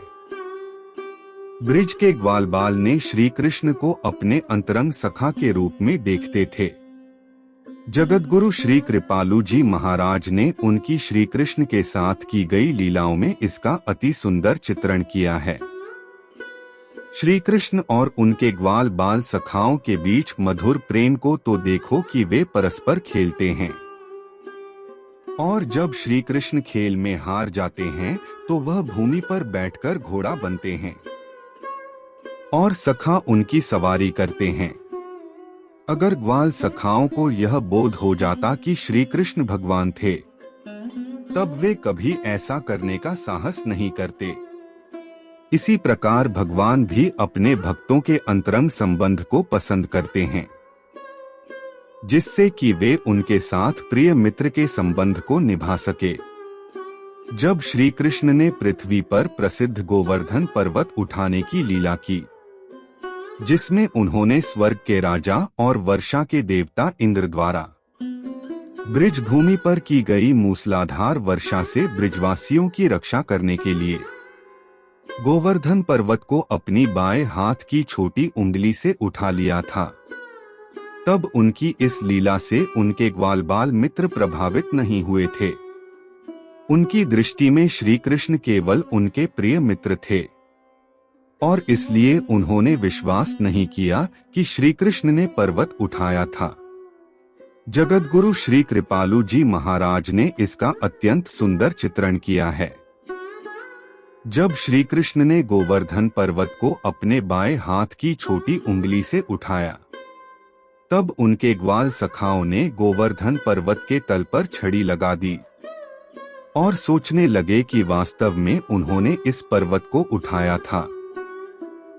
ब्रिज के ग्वालबाल ने श्री कृष्ण को अपने अंतरंग सखा के रूप में देखते थे। जगतगुरु श्री कृपालु जी महाराज ने उनकी श्री कृष्ण के साथ की गई लीलाओं में इसका अति सुंदर चित्रण किया है। श्री कृष्ण और उनके ग्वाल बाल सखाओं के बीच मधुर प्रेम को तो देखो कि वे परस्पर खेलते हैं, और जब श्री कृष्ण खेल में हार जाते हैं तो वह भूमि पर बैठकर घोड़ा बनते हैं और सखा उनकी सवारी करते हैं। अगर ग्वाल सखाओं को यह बोध हो जाता कि श्री कृष्ण भगवान थे, तब वे कभी ऐसा करने का साहस नहीं करते। इसी प्रकार भगवान भी अपने भक्तों के अंतरंग संबंध को पसंद करते हैं। जिससे कि वे उनके साथ प्रिय मित्र के संबंध को निभा सके। जब श्री कृष्ण ने पृथ्वी पर प्रसिद्ध गोवर्धन पर्वत उठाने की लीला की, जिसमें उन्होंने स्वर्ग के राजा और वर्षा के देवता इंद्र द्वारा ब्रिज भूमि पर की गई मूसलाधार वर्षा से ब्रिजवासियों की रक्षा करने के लिए गोवर्धन पर्वत को अपनी बाएं हाथ की छोटी उंगली से उठा लिया था, तब उनकी इस लीला से उनके ग्वालबाल मित्र प्रभावित नहीं हुए थे। उनकी दृष्टि में श्री कृष्ण केवल उनके प्रिय मित्र थे और इसलिए उन्होंने विश्वास नहीं किया कि श्री कृष्ण ने पर्वत उठाया था। जगतगुरु श्री कृपालु जी महाराज ने इसका अत्यंत सुंदर चित्रण किया है। जब श्री कृष्ण ने गोवर्धन पर्वत को अपने बाएं हाथ की छोटी उंगली से उठाया, तब उनके ग्वाल सखाओं ने गोवर्धन पर्वत के तल पर छड़ी लगा दी और सोचने लगे कि वास्तव में उन्होंने इस पर्वत को उठाया था।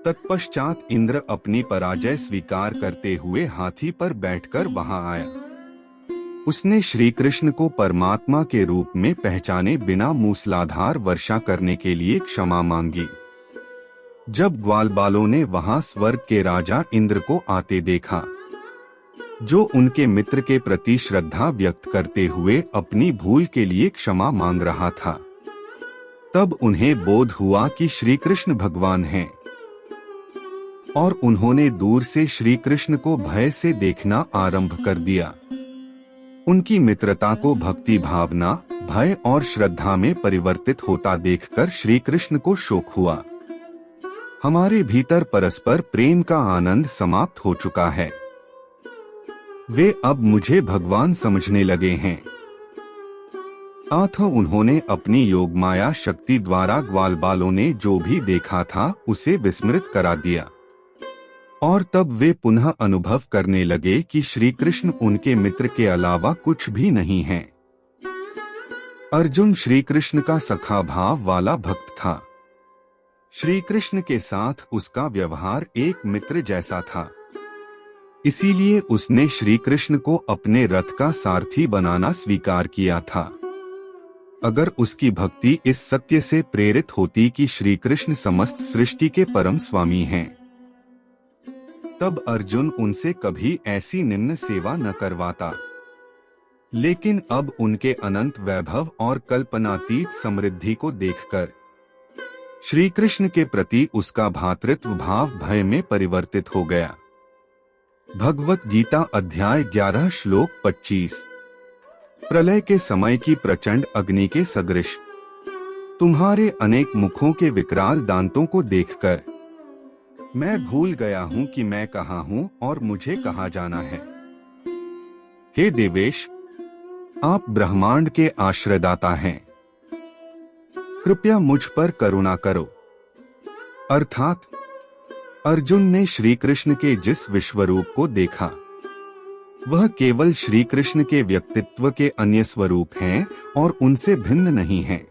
तत्पश्चात इंद्र अपनी पराजय स्वीकार करते हुए हाथी पर बैठकर वहां आया। उसने श्री कृष्ण को परमात्मा के रूप में पहचाने बिना मूसलाधार वर्षा करने के लिए क्षमा मांगी। जब ग्वालबालों ने वहां स्वर्ग के राजा इंद्र को आते देखा, जो उनके मित्र के प्रति श्रद्धा व्यक्त करते हुए अपनी भूल के लिए क्षमा मांग रहा था, तब उन्हें बोध हुआ कि श्री कृष्ण भगवान हैं और उन्होंने दूर से श्री कृष्ण को भय से देखना आरंभ कर दिया। उनकी मित्रता को भक्ति भावना, भय और श्रद्धा में परिवर्तित होता देखकर श्री कृष्ण को शोक हुआ। हमारे भीतर परस्पर प्रेम का आनंद समाप्त हो चुका है। वे अब मुझे भगवान समझने लगे हैं। अतः उन्होंने अपनी योगमाया शक्ति द्वारा ग्वालबालों ने जो भी देखा था उसे विस्मृत करा दिया और तब वे पुनः अनुभव करने लगे कि श्री कृष्ण उनके मित्र के अलावा कुछ भी नहीं है। अर्जुन श्री कृष्ण का सखा भाव वाला भक्त था। श्री कृष्ण के साथ उसका व्यवहार एक मित्र जैसा था। इसीलिए उसने श्री कृष्ण को अपने रथ का सारथी बनाना स्वीकार किया था। अगर उसकी भक्ति इस सत्य से प्रेरित होती कि श्री कृष्ण समस्त सृष्टि के परम स्वामी हैं, तब अर्जुन उनसे कभी ऐसी निम्न सेवा न करवाता। लेकिन अब उनके अनंत वैभव और कल्पनातीत समृद्धि को देखकर श्री कृष्ण के प्रति उसका भातृत्व भाव भय में परिवर्तित हो गया। भगवत गीता अध्याय 11 श्लोक 25। प्रलय के समय की प्रचंड अग्नि के सदृश तुम्हारे अनेक मुखों के विकराल दांतों को देखकर मैं भूल गया हूँ कि मैं कहाँ हूँ और मुझे कहाँ जाना है। हे देवेश, आप ब्रह्मांड के आश्रयदाता हैं, कृपया मुझ पर करुणा करो। अर्थात अर्जुन ने श्री कृष्ण के जिस विश्वरूप को देखा, वह केवल श्री कृष्ण के व्यक्तित्व के अन्य स्वरूप हैं और उनसे भिन्न नहीं हैं।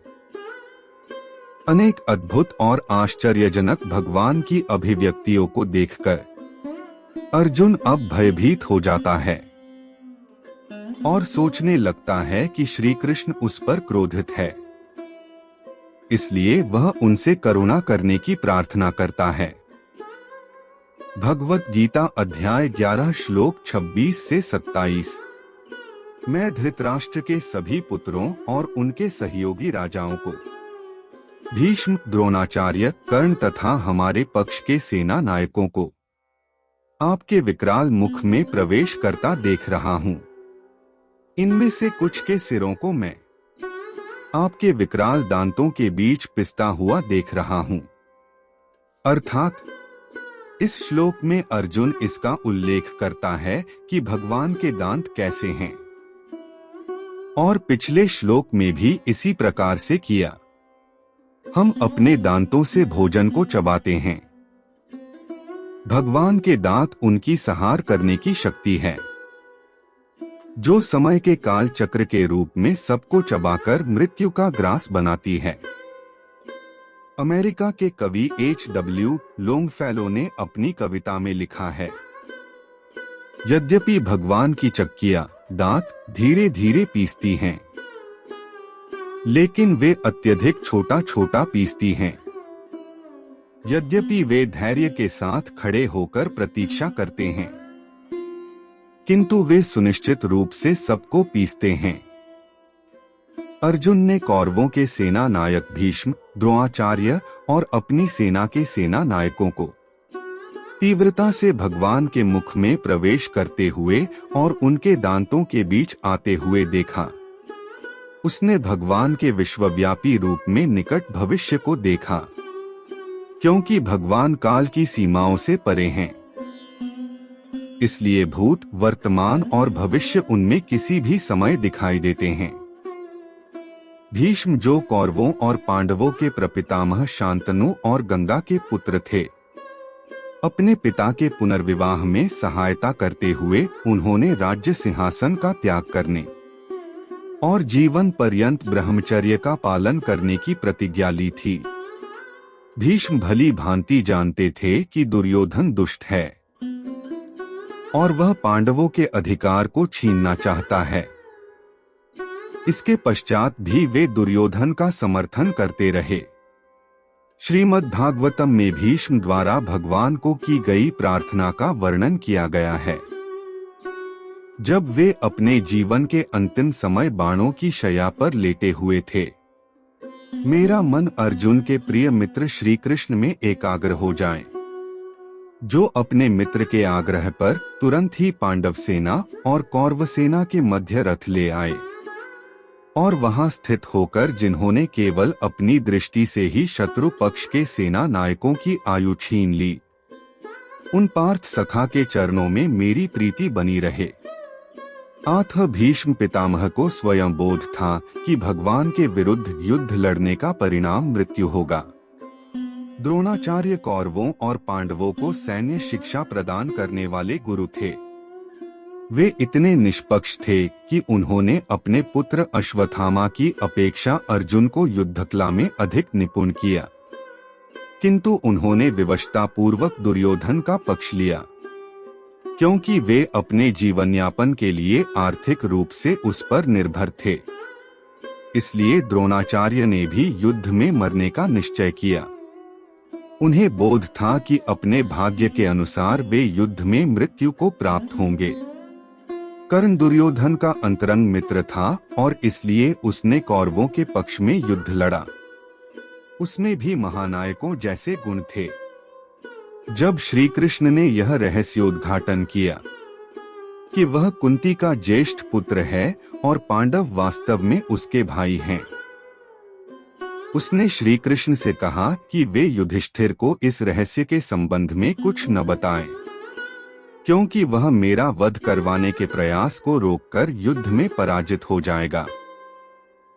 अनेक अद्भुत और आश्चर्यजनक भगवान की अभिव्यक्तियों को देखकर अर्जुन अब भयभीत हो जाता है और सोचने लगता है कि श्री कृष्ण उस पर क्रोधित है। इसलिए वह उनसे करुणा करने की प्रार्थना करता है। भगवत गीता अध्याय 11 श्लोक 26 से 27। मैं धृतराष्ट्र के सभी पुत्रों और उनके सहयोगी राजाओं को, भीष्म, द्रोणाचार्य, कर्ण तथा हमारे पक्ष के सेना नायकों को आपके विकराल मुख में प्रवेश करता देख रहा हूँ। इनमें से कुछ के सिरों को मैं आपके विकराल दांतों के बीच पिसता हुआ देख रहा हूँ। अर्थात इस श्लोक में अर्जुन इसका उल्लेख करता है कि भगवान के दांत कैसे हैं, और पिछले श्लोक में भी इसी प्रकार से किया। हम अपने दांतों से भोजन को चबाते हैं। भगवान के दांत उनकी संहार करने की शक्ति है, जो समय के काल चक्र के रूप में सबको चबाकर मृत्यु का ग्रास बनाती है। अमेरिका के कवि H.W. लोंगफेलो ने अपनी कविता में लिखा है, यद्यपि भगवान की चक्कियां दांत धीरे धीरे पीसती हैं, लेकिन वे अत्यधिक छोटा छोटा पीसती हैं। यद्यपि वे धैर्य के साथ खड़े होकर प्रतीक्षा करते हैं, किंतु वे सुनिश्चित रूप से सबको पीसते हैं। अर्जुन ने कौरवों के सेना नायक भीष्म, द्रोणाचार्य और अपनी सेना के सेना नायकों को तीव्रता से भगवान के मुख में प्रवेश करते हुए और उनके दांतों के बीच आते हुए देखा। उसने भगवान के विश्वव्यापी रूप में निकट भविष्य को देखा, क्योंकि भगवान काल की सीमाओं से परे हैं, इसलिए भूत, वर्तमान और भविष्य उनमें किसी भी समय दिखाई देते हैं। भीष्म, जो कौरवों और पांडवों के प्रपितामह शांतनु और गंगा के पुत्र थे, अपने पिता के पुनर्विवाह में सहायता करते हुए उन्होंने राज्य सिंहासन का त्याग करने और जीवन पर्यंत ब्रह्मचर्य का पालन करने की प्रतिज्ञा ली थी। भीष्म भली भांति जानते थे कि दुर्योधन दुष्ट है और वह पांडवों के अधिकार को छीनना चाहता है। इसके पश्चात भी वे दुर्योधन का समर्थन करते रहे। श्रीमद् भागवतम में भीष्म द्वारा भगवान को की गई प्रार्थना का वर्णन किया गया है। जब वे अपने जीवन के अंतिम समय बाणों की शैया पर लेटे हुए थे, मेरा मन अर्जुन के प्रिय मित्र श्री कृष्ण में एकाग्र हो जाए, जो अपने मित्र के आग्रह पर तुरंत ही पांडव सेना और कौरव सेना के मध्य रथ ले आए और वहां स्थित होकर जिन्होंने केवल अपनी दृष्टि से ही शत्रु पक्ष के सेना नायकों की आयु छीन ली, उन पार्थ सखा के चरणों में मेरी प्रीति बनी रहे। आथ भीष्म पितामह को स्वयं बोध था कि भगवान के विरुद्ध युद्ध लड़ने का परिणाम मृत्यु होगा। द्रोणाचार्य कौरवों और पांडवों को सैन्य शिक्षा प्रदान करने वाले गुरु थे। वे इतने निष्पक्ष थे कि उन्होंने अपने पुत्र अश्वत्थामा की अपेक्षा अर्जुन को युद्धकला में अधिक निपुण किया, किंतु उन्होंने विवशतापूर्वक दुर्योधन का पक्ष लिया, क्योंकि वे अपने जीवनयापन के लिए आर्थिक रूप से उस पर निर्भर थे। इसलिए द्रोणाचार्य ने भी युद्ध में मरने का निश्चय किया। उन्हें बोध था कि अपने भाग्य के अनुसार वे युद्ध में मृत्यु को प्राप्त होंगे। कर्ण दुर्योधन का अंतरंग मित्र था और इसलिए उसने कौरवों के पक्ष में युद्ध लड़ा। उसमें भी महानायकों जैसे गुण थे। जब श्री कृष्ण ने यह रहस्योद्घाटन किया कि वह कुंती का ज्येष्ठ पुत्र है और पांडव वास्तव में उसके भाई हैं, उसने श्री कृष्ण से कहा कि वे युधिष्ठिर को इस रहस्य के संबंध में कुछ न बताएं, क्योंकि वह मेरा वध करवाने के प्रयास को रोककर युद्ध में पराजित हो जाएगा।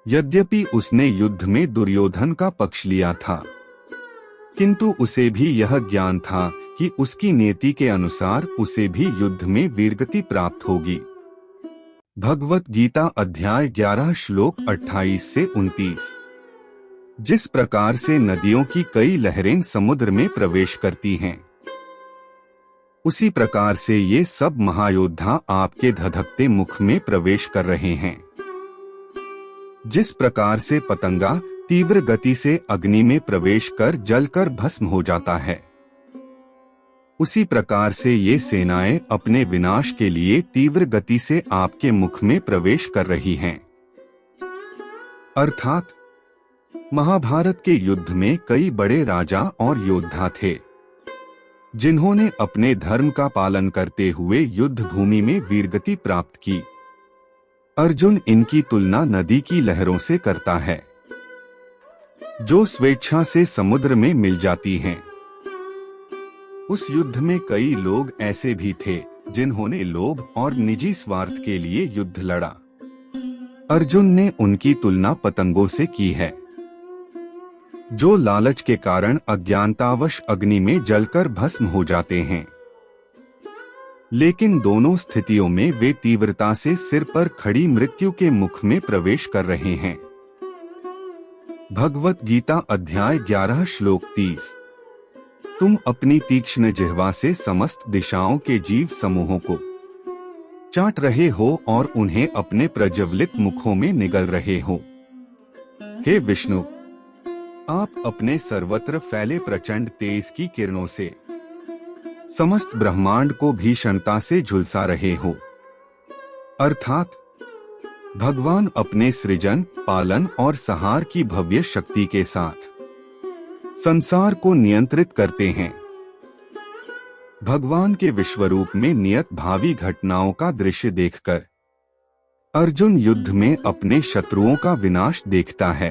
यद्यपि उसने युद्ध में दुर्योधन का पक्ष लिया था, किंतु उसे भी यह ज्ञान था कि उसकी नीति के अनुसार उसे भी युद्ध में वीरगति प्राप्त होगी। भगवत गीता अध्याय 11 श्लोक 28 से 29। जिस प्रकार से नदियों की कई लहरें समुद्र में प्रवेश करती हैं, उसी प्रकार से ये सब महायोद्धा आपके धधकते मुख में प्रवेश कर रहे हैं। जिस प्रकार से पतंगा तीव्र गति से अग्नि में प्रवेश कर जलकर भस्म हो जाता है, उसी प्रकार से ये सेनाएं अपने विनाश के लिए तीव्र गति से आपके मुख में प्रवेश कर रही हैं। अर्थात महाभारत के युद्ध में कई बड़े राजा और योद्धा थे, जिन्होंने अपने धर्म का पालन करते हुए युद्ध भूमि में वीरगति प्राप्त की। अर्जुन इनकी तुलना नदी की लहरों से करता है, जो स्वेच्छा से समुद्र में मिल जाती हैं। उस युद्ध में कई लोग ऐसे भी थे जिन्होंने लोभ और निजी स्वार्थ के लिए युद्ध लड़ा। अर्जुन ने उनकी तुलना पतंगों से की है, जो लालच के कारण अज्ञानतावश अग्नि में जलकर भस्म हो जाते हैं, लेकिन दोनों स्थितियों में वे तीव्रता से सिर पर खड़ी मृत्यु के मुख में प्रवेश कर रहे हैं। भगवत गीता अध्याय 11 श्लोक 30। तुम अपनी तीक्ष्ण जिह्वा से समस्त दिशाओं के जीव समूहों को चाट रहे हो और उन्हें अपने प्रज्वलित मुखों में निगल रहे हो। हे विष्णु, आप अपने सर्वत्र फैले प्रचंड तेज की किरणों से समस्त ब्रह्मांड को भीषणता से झुलसा रहे हो। अर्थात भगवान अपने सृजन, पालन और संहार की भव्य शक्ति के साथ संसार को नियंत्रित करते हैं। भगवान के विश्वरूप में नियत भावी घटनाओं का दृश्य देखकर अर्जुन युद्ध में अपने शत्रुओं का विनाश देखता है।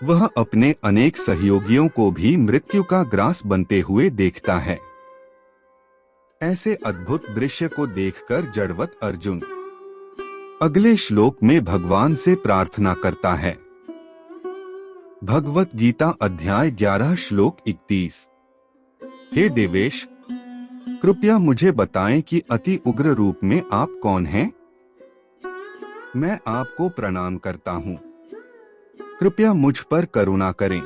वह अपने अनेक सहयोगियों को भी मृत्यु का ग्रास बनते हुए देखता है। ऐसे अद्भुत दृश्य को देखकर जड़वत अर्जुन अगले श्लोक में भगवान से प्रार्थना करता है। भगवत गीता अध्याय 11 श्लोक 31। हे देवेश, कृपया मुझे बताएं कि अति उग्र रूप में आप कौन हैं? मैं आपको प्रणाम करता हूँ। कृपया मुझ पर करुणा करें।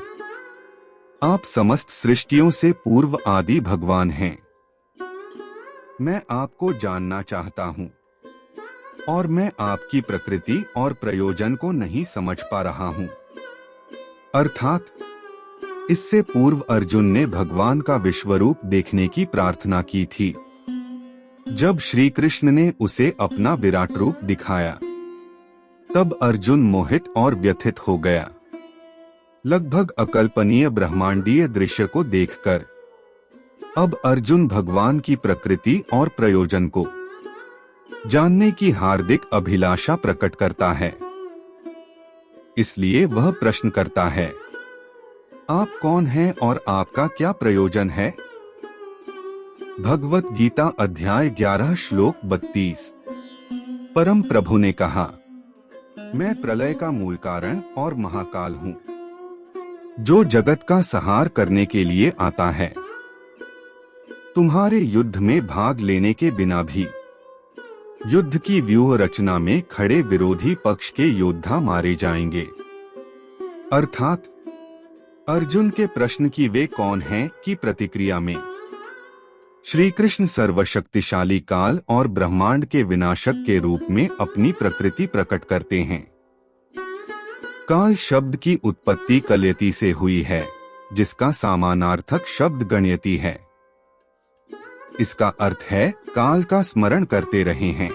आप समस्त सृष्टियों से पूर्व आदि भगवान हैं। मैं आपको जानना चाहता हूँ और मैं आपकी प्रकृति और प्रयोजन को नहीं समझ पा रहा हूँ। अर्थात इससे पूर्व अर्जुन ने भगवान का विश्वरूप देखने की प्रार्थना की थी। जब श्री कृष्ण ने उसे अपना विराट रूप दिखाया, तब अर्जुन मोहित और व्यथित हो गया। लगभग अकल्पनीय ब्रह्मांडीय दृश्य को देखकर अब अर्जुन भगवान की प्रकृति और प्रयोजन को जानने की हार्दिक अभिलाषा प्रकट करता है। इसलिए वह प्रश्न करता है, आप कौन हैं और आपका क्या प्रयोजन है? भगवत गीता अध्याय 11 श्लोक 32। परम प्रभु ने कहा, मैं प्रलय का मूल कारण और महाकाल हूँ, जो जगत का संहार करने के लिए आता है। तुम्हारे युद्ध में भाग लेने के बिना भी युद्ध की व्यूह रचना में खड़े विरोधी पक्ष के योद्धा मारे जाएंगे। अर्थात अर्जुन के प्रश्न की वे कौन हैं की प्रतिक्रिया में श्री कृष्ण सर्वशक्तिशाली काल और ब्रह्मांड के विनाशक के रूप में अपनी प्रकृति प्रकट करते हैं। काल शब्द की उत्पत्ति कलयति से हुई है, जिसका समानार्थक शब्द गण्यति है। इसका अर्थ है काल का स्मरण करते रहे हैं।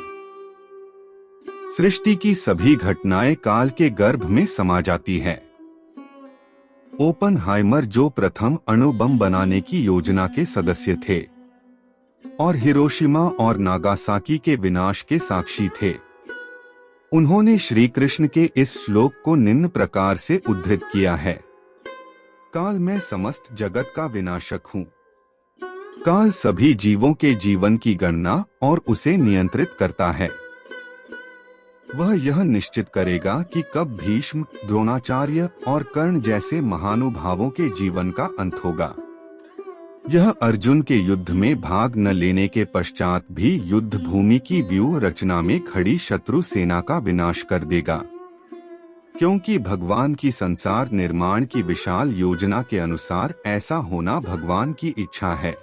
सृष्टि की सभी घटनाएं काल के गर्भ में समा जाती है। ओपनहाइमर, जो प्रथम अणु बम बनाने की योजना के सदस्य थे और हिरोशिमा और नागासाकी के विनाश के साक्षी थे, उन्होंने श्री कृष्ण के इस श्लोक को निम्न प्रकार से उद्धृत किया है। काल, मैं समस्त जगत का विनाशक हूँ। काल सभी जीवों के जीवन की गणना और उसे नियंत्रित करता है। वह यह निश्चित करेगा कि कब भीष्म, द्रोणाचार्य और कर्ण जैसे महानुभावों के जीवन का अंत होगा। यह अर्जुन के युद्ध में भाग न लेने के पश्चात भी युद्ध भूमि की व्यूह रचना में खड़ी शत्रु सेना का विनाश कर देगा, क्योंकि भगवान की संसार निर्माण की विशाल योजना के अनुसार ऐसा होना भगवान की इच्छा है।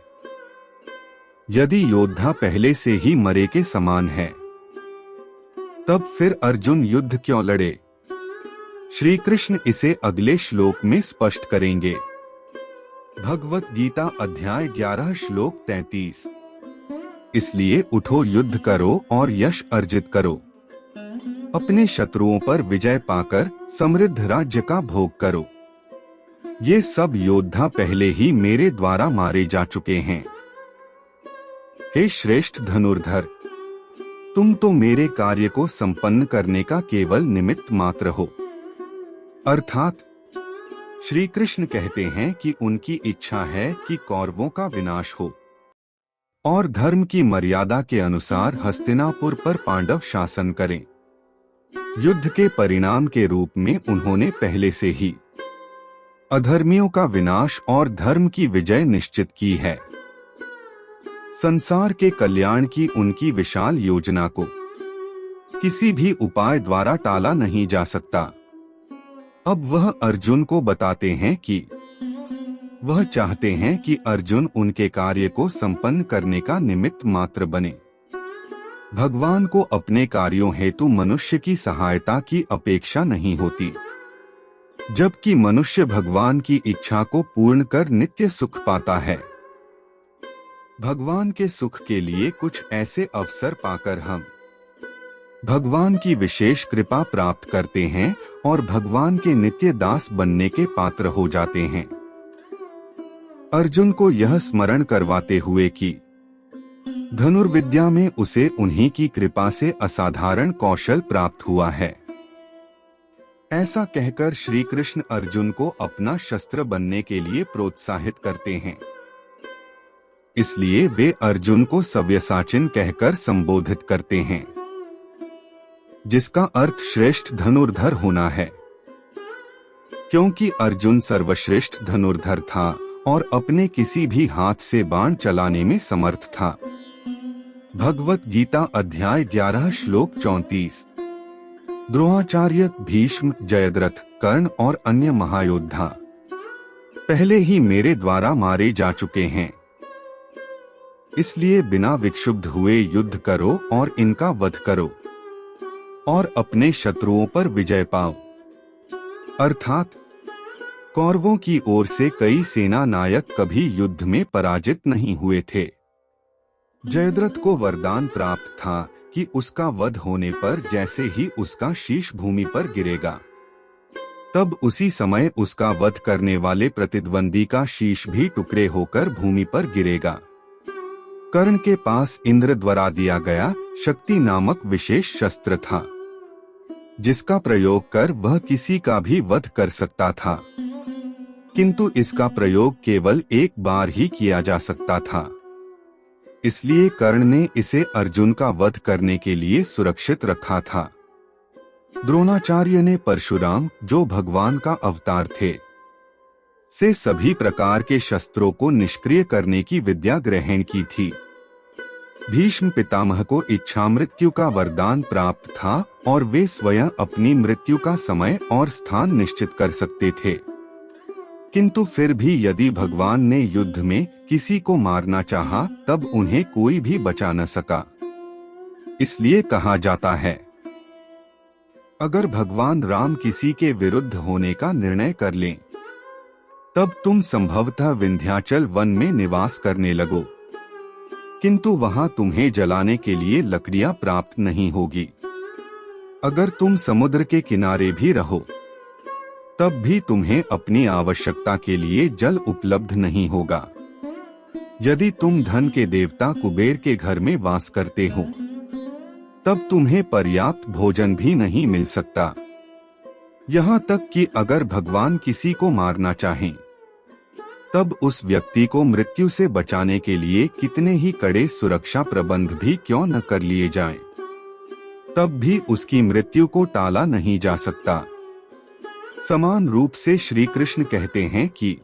यदि योद्धा पहले से ही मरे के समान है, तब फिर अर्जुन युद्ध क्यों लड़े? श्री कृष्ण इसे अगले श्लोक में स्पष्ट करेंगे। भगवत गीता अध्याय 11 श्लोक 33। इसलिए उठो, युद्ध करो और यश अर्जित करो। अपने शत्रुओं पर विजय पाकर समृद्ध राज्य का भोग करो। ये सब योद्धा पहले ही मेरे द्वारा मारे जा चुके हैं। हे श्रेष्ठ धनुर्धर, तुम तो मेरे कार्य को संपन्न करने का केवल निमित्त मात्र हो। अर्थात श्री कृष्ण कहते हैं कि उनकी इच्छा है कि कौरवों का विनाश हो और धर्म की मर्यादा के अनुसार हस्तिनापुर पर पांडव शासन करें। युद्ध के परिणाम के रूप में उन्होंने पहले से ही अधर्मियों का विनाश और धर्म की विजय निश्चित की है। संसार के कल्याण की उनकी विशाल योजना को किसी भी उपाय द्वारा टाला नहीं जा सकता। अब वह अर्जुन को बताते हैं कि वह चाहते हैं कि अर्जुन उनके कार्य को संपन्न करने का निमित्त मात्र बने। भगवान को अपने कार्यों हेतु मनुष्य की सहायता की अपेक्षा नहीं होती, जबकि मनुष्य भगवान की इच्छा को पूर्ण कर नित्य सुख पाता है। भगवान के सुख के लिए कुछ ऐसे अवसर पाकर हम भगवान की विशेष कृपा प्राप्त करते हैं और भगवान के नित्य दास बनने के पात्र हो जाते हैं। अर्जुन को यह स्मरण करवाते हुए कि धनुर्विद्या में उसे उन्हीं की कृपा से असाधारण कौशल प्राप्त हुआ है, ऐसा कहकर श्री कृष्ण अर्जुन को अपना शस्त्र बनने के लिए प्रोत्साहित करते हैं। इसलिए वे अर्जुन को सव्यसाचिन कहकर संबोधित करते हैं, जिसका अर्थ श्रेष्ठ धनुर्धर होना है, क्योंकि अर्जुन सर्वश्रेष्ठ धनुर्धर था और अपने किसी भी हाथ से बाण चलाने में समर्थ था। भगवत गीता अध्याय 11 श्लोक 34। द्रोणाचार्य, भीष्म, जयद्रथ, कर्ण और अन्य महायोद्धा पहले ही मेरे द्वारा मारे जा चुके हैं, इसलिए बिना विक्षुब्ध हुए युद्ध करो और इनका वध करो और अपने शत्रुओं पर विजय पाओ। अर्थात कौरवों की ओर से कई सेना नायक कभी युद्ध में पराजित नहीं हुए थे। जयद्रथ को वरदान प्राप्त था कि उसका वध होने पर जैसे ही उसका शीश भूमि पर गिरेगा, तब उसी समय उसका वध करने वाले प्रतिद्वंदी का शीश भी टुकड़े होकर भूमि पर गिरेगा। कर्ण के पास इंद्र द्वारा दिया गया शक्ति नामक विशेष शस्त्र था, जिसका प्रयोग कर वह किसी का भी वध कर सकता था, किंतु इसका प्रयोग केवल एक बार ही किया जा सकता था। इसलिए कर्ण ने इसे अर्जुन का वध करने के लिए सुरक्षित रखा था। द्रोणाचार्य ने परशुराम, जो भगवान का अवतार थे, से सभी प्रकार के शस्त्रों को निष्क्रिय करने की विद्या ग्रहण की थी। भीष्म पितामह को इच्छा मृत्यु का वरदान प्राप्त था और वे स्वयं अपनी मृत्यु का समय और स्थान निश्चित कर सकते थे, किंतु फिर भी यदि भगवान ने युद्ध में किसी को मारना चाहा, तब उन्हें कोई भी बचा न सका। इसलिए कहा जाता है, अगर भगवान राम किसी के विरुद्ध होने का निर्णय कर लें, तब तुम संभवतः विंध्याचल वन में निवास करने लगो, किंतु वहां तुम्हें जलाने के लिए लकड़ियां प्राप्त नहीं होगी। अगर तुम समुद्र के किनारे भी रहो, तब भी तुम्हें अपनी आवश्यकता के लिए जल उपलब्ध नहीं होगा। यदि तुम धन के देवता कुबेर के घर में वास करते हो, तब तुम्हें पर्याप्त भोजन भी नहीं मिल सकता। यहाँ तक कि अगर भगवान किसी को मारना चाहें, तब उस व्यक्ति को मृत्यु से बचाने के लिए कितने ही कड़े सुरक्षा प्रबंध भी क्यों न कर लिए जाएं, तब भी उसकी मृत्यु को टाला नहीं जा सकता। समान रूप से श्री कृष्ण कहते हैं कि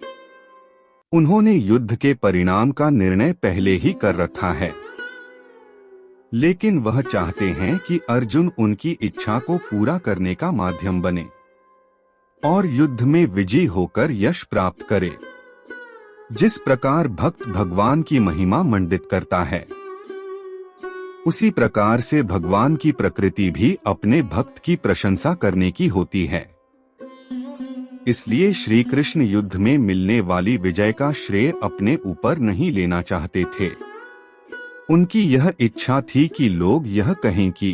उन्होंने युद्ध के परिणाम का निर्णय पहले ही कर रखा है, लेकिन वह चाहते हैं कि अर्जुन उनकी इच्छा को पूरा करने का माध्यम बने और युद्ध में विजयी होकर यश प्राप्त करे। जिस प्रकार भक्त भगवान की महिमा मंडित करता है, उसी प्रकार से भगवान की प्रकृति भी अपने भक्त की प्रशंसा करने की होती है। इसलिए श्री कृष्ण युद्ध में मिलने वाली विजय का श्रेय अपने ऊपर नहीं लेना चाहते थे। उनकी यह इच्छा थी कि लोग यह कहें कि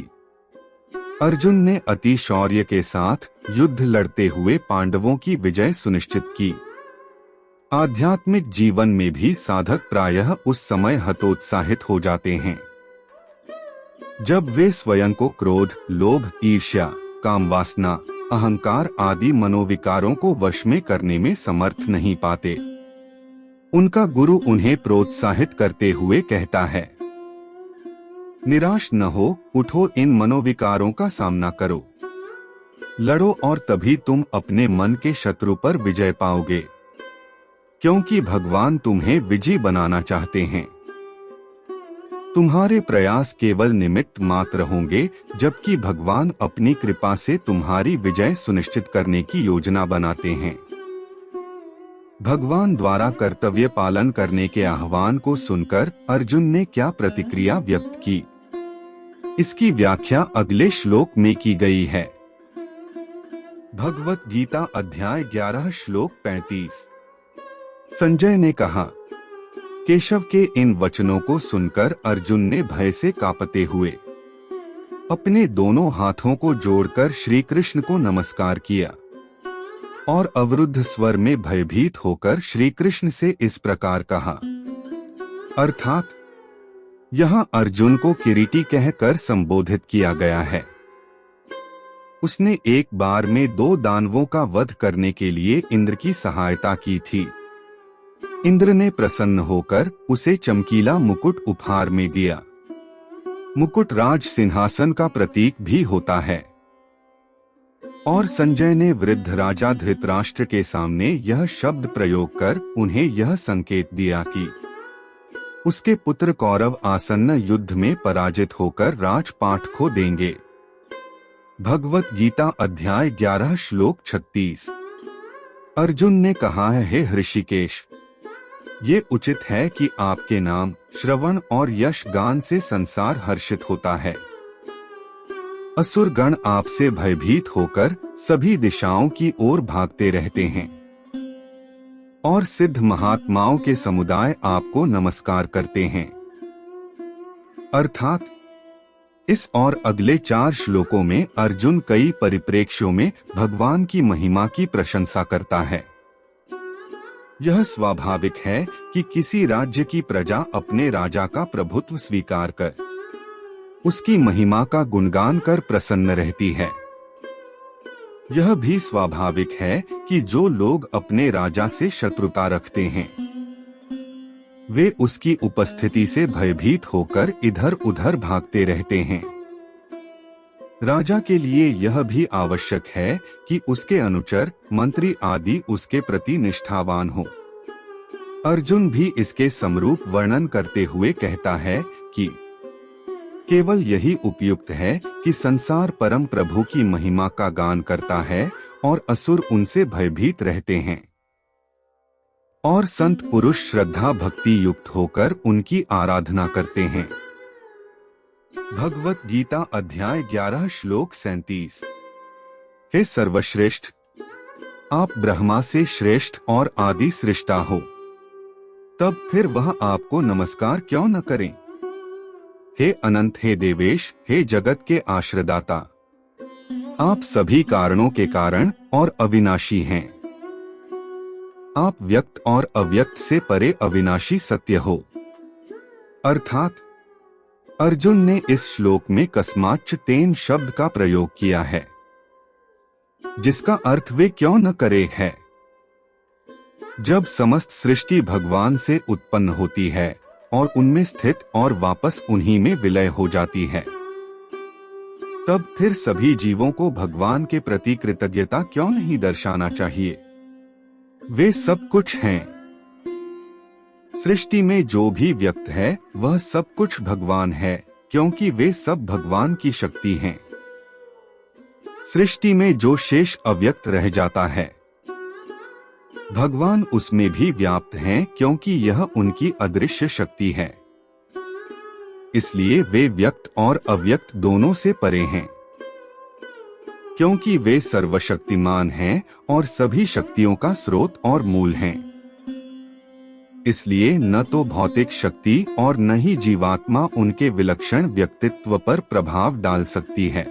अर्जुन ने अति शौर्य के साथ युद्ध लड़ते हुए पांडवों की विजय सुनिश्चित की। आध्यात्मिक जीवन में भी साधक प्रायः उस समय हतोत्साहित हो जाते हैं जब वे स्वयं को क्रोध, लोभ, ईर्ष्या, कामवासना, अहंकार आदि मनोविकारों को वश में करने में समर्थ नहीं पाते। उनका गुरु उन्हें प्रोत्साहित करते हुए कहता है, निराश न हो, उठो, इन मनोविकारों का सामना करो, लड़ो और तभी तुम अपने मन के शत्रु पर विजय पाओगे, क्योंकि भगवान तुम्हें विजयी बनाना चाहते हैं। तुम्हारे प्रयास केवल निमित्त मात्र होंगे, जबकि भगवान अपनी कृपा से तुम्हारी विजय सुनिश्चित करने की योजना बनाते हैं। भगवान द्वारा कर्तव्य पालन करने के आह्वान को सुनकर अर्जुन ने क्या प्रतिक्रिया व्यक्त की? इसकी व्याख्या अगले श्लोक में की गई है। भगवत गीता अध्याय 11 श्लोक 35। संजय ने कहा, केशव के इन वचनों को सुनकर अर्जुन ने भय से कांपते हुए अपने दोनों हाथों को जोड़कर श्री कृष्ण को नमस्कार किया और अवरुद्ध स्वर में भयभीत होकर श्री कृष्ण से इस प्रकार कहा। अर्थात यहाँ अर्जुन को किरीटी कहकर संबोधित किया गया है। उसने एक बार में 2 दानवों का वध करने के लिए इंद्र की सहायता की थी। इंद्र ने प्रसन्न होकर उसे चमकीला मुकुट उपहार में दिया। मुकुट राज सिंहासन का प्रतीक भी होता है। और संजय ने वृद्ध राजा धृतराष्ट्र के सामने यह शब्द प्रयोग कर उन्हें यह संकेत दिया कि उसके पुत्र कौरव आसन्न युद्ध में पराजित होकर राजपाट खो देंगे। भगवत गीता अध्याय 11 श्लोक 36। अर्जुन ने कहा है, हे ऋषिकेश, ये उचित है कि आपके नाम श्रवण और यश गान से संसार हर्षित होता है। असुर गण आपसे भयभीत होकर सभी दिशाओं की ओर भागते रहते हैं और सिद्ध महात्माओं के समुदाय आपको नमस्कार करते हैं। अर्थात इस और अगले 4 श्लोकों में अर्जुन कई परिप्रेक्ष्यों में भगवान की महिमा की प्रशंसा करता है। यह स्वाभाविक है कि किसी राज्य की प्रजा अपने राजा का प्रभुत्व स्वीकार कर उसकी महिमा का गुणगान कर प्रसन्न रहती है। यह भी स्वाभाविक है कि जो लोग अपने राजा से शत्रुता रखते हैं वे उसकी उपस्थिति से भयभीत होकर इधर उधर भागते रहते हैं। राजा के लिए यह भी आवश्यक है कि उसके अनुचर, मंत्री आदि उसके प्रति निष्ठावान हो। अर्जुन भी इसके समरूप वर्णन करते हुए कहता है कि केवल यही उपयुक्त है कि संसार परम प्रभु की महिमा का गान करता है और असुर उनसे भयभीत रहते हैं और संत पुरुष श्रद्धा भक्ति युक्त होकर उनकी आराधना करते हैं। भगवत गीता अध्याय 11 श्लोक 37। हे सर्वश्रेष्ठ, आप ब्रह्मा से श्रेष्ठ और आदि सृष्टा हो, तब फिर वह आपको नमस्कार क्यों न करें। हे अनंत, हे देवेश, हे जगत के आश्रयदाता, आप सभी कारणों के कारण और अविनाशी हैं। आप व्यक्त और अव्यक्त से परे अविनाशी सत्य हो। अर्थात अर्जुन ने इस श्लोक में कस्माच्च तेन शब्द का प्रयोग किया है, जिसका अर्थ वे क्यों न करे है। जब समस्त सृष्टि भगवान से उत्पन्न होती है और उनमें स्थित और वापस उन्हीं में विलय हो जाती है, तब फिर सभी जीवों को भगवान के प्रति कृतज्ञता क्यों नहीं दर्शाना चाहिए। वे सब कुछ हैं। सृष्टि में जो भी व्यक्त है वह सब कुछ भगवान है, क्योंकि वे सब भगवान की शक्ति हैं। सृष्टि में जो शेष अव्यक्त रह जाता है भगवान उसमें भी व्याप्त हैं, क्योंकि यह उनकी अदृश्य शक्ति है। इसलिए वे व्यक्त और अव्यक्त दोनों से परे हैं, क्योंकि वे सर्वशक्तिमान हैं और सभी शक्तियों का स्रोत और मूल हैं। इसलिए न तो भौतिक शक्ति और न ही जीवात्मा उनके विलक्षण व्यक्तित्व पर प्रभाव डाल सकती है।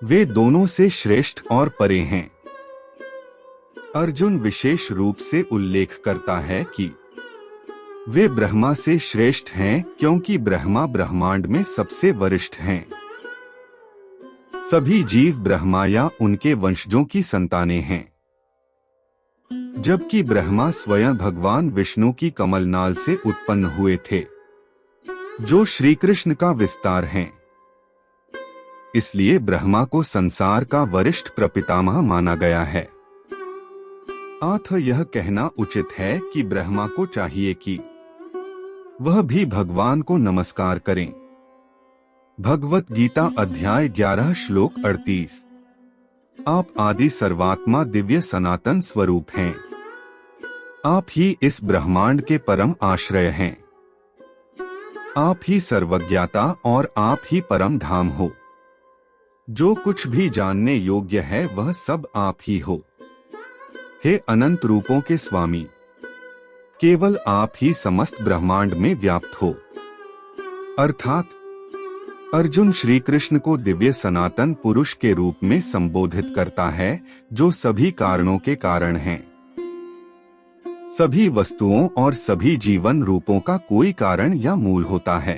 वे दोनों से श्रेष्ठ और परे हैं। अर्जुन विशेष रूप से उल्लेख करता है कि वे ब्रह्मा से श्रेष्ठ हैं, क्योंकि ब्रह्मा ब्रह्मांड में सबसे वरिष्ठ हैं। सभी जीव ब्रह्मा या उनके वंशजों की संतानें हैं, जबकि ब्रह्मा स्वयं भगवान विष्णु की कमलनाल से उत्पन्न हुए थे, जो श्री कृष्ण का विस्तार हैं। इसलिए ब्रह्मा को संसार का वरिष्ठ प्रपितामह माना गया है। अतः यह कहना उचित है कि ब्रह्मा को चाहिए कि वह भी भगवान को नमस्कार करें। भगवत गीता अध्याय 11 श्लोक 38। आप आदि सर्वात्मा दिव्य सनातन स्वरूप हैं। आप ही इस ब्रह्मांड के परम आश्रय हैं। आप ही सर्वज्ञाता और आप ही परम धाम हो। जो कुछ भी जानने योग्य है वह सब आप ही हो। हे अनंत रूपों के स्वामी, केवल आप ही समस्त ब्रह्मांड में व्याप्त हो। अर्थात अर्जुन श्री कृष्ण को दिव्य सनातन पुरुष के रूप में संबोधित करता है, जो सभी कारणों के कारण हैं। सभी वस्तुओं और सभी जीवन रूपों का कोई कारण या मूल होता है,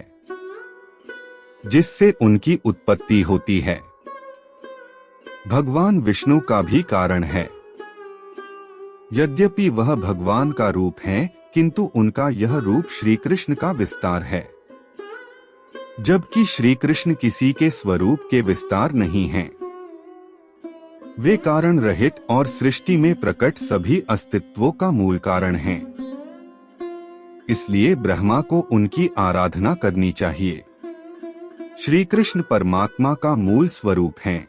जिससे उनकी उत्पत्ति होती है। भगवान विष्णु का भी कारण है। यद्यपि वह भगवान का रूप हैं, किंतु उनका यह रूप श्री कृष्ण का विस्तार है, जबकि श्री कृष्ण किसी के स्वरूप के विस्तार नहीं हैं। वे कारण रहित और सृष्टि में प्रकट सभी अस्तित्वों का मूल कारण हैं। इसलिए ब्रह्मा को उनकी आराधना करनी चाहिए। श्री कृष्ण परमात्मा का मूल स्वरूप हैं।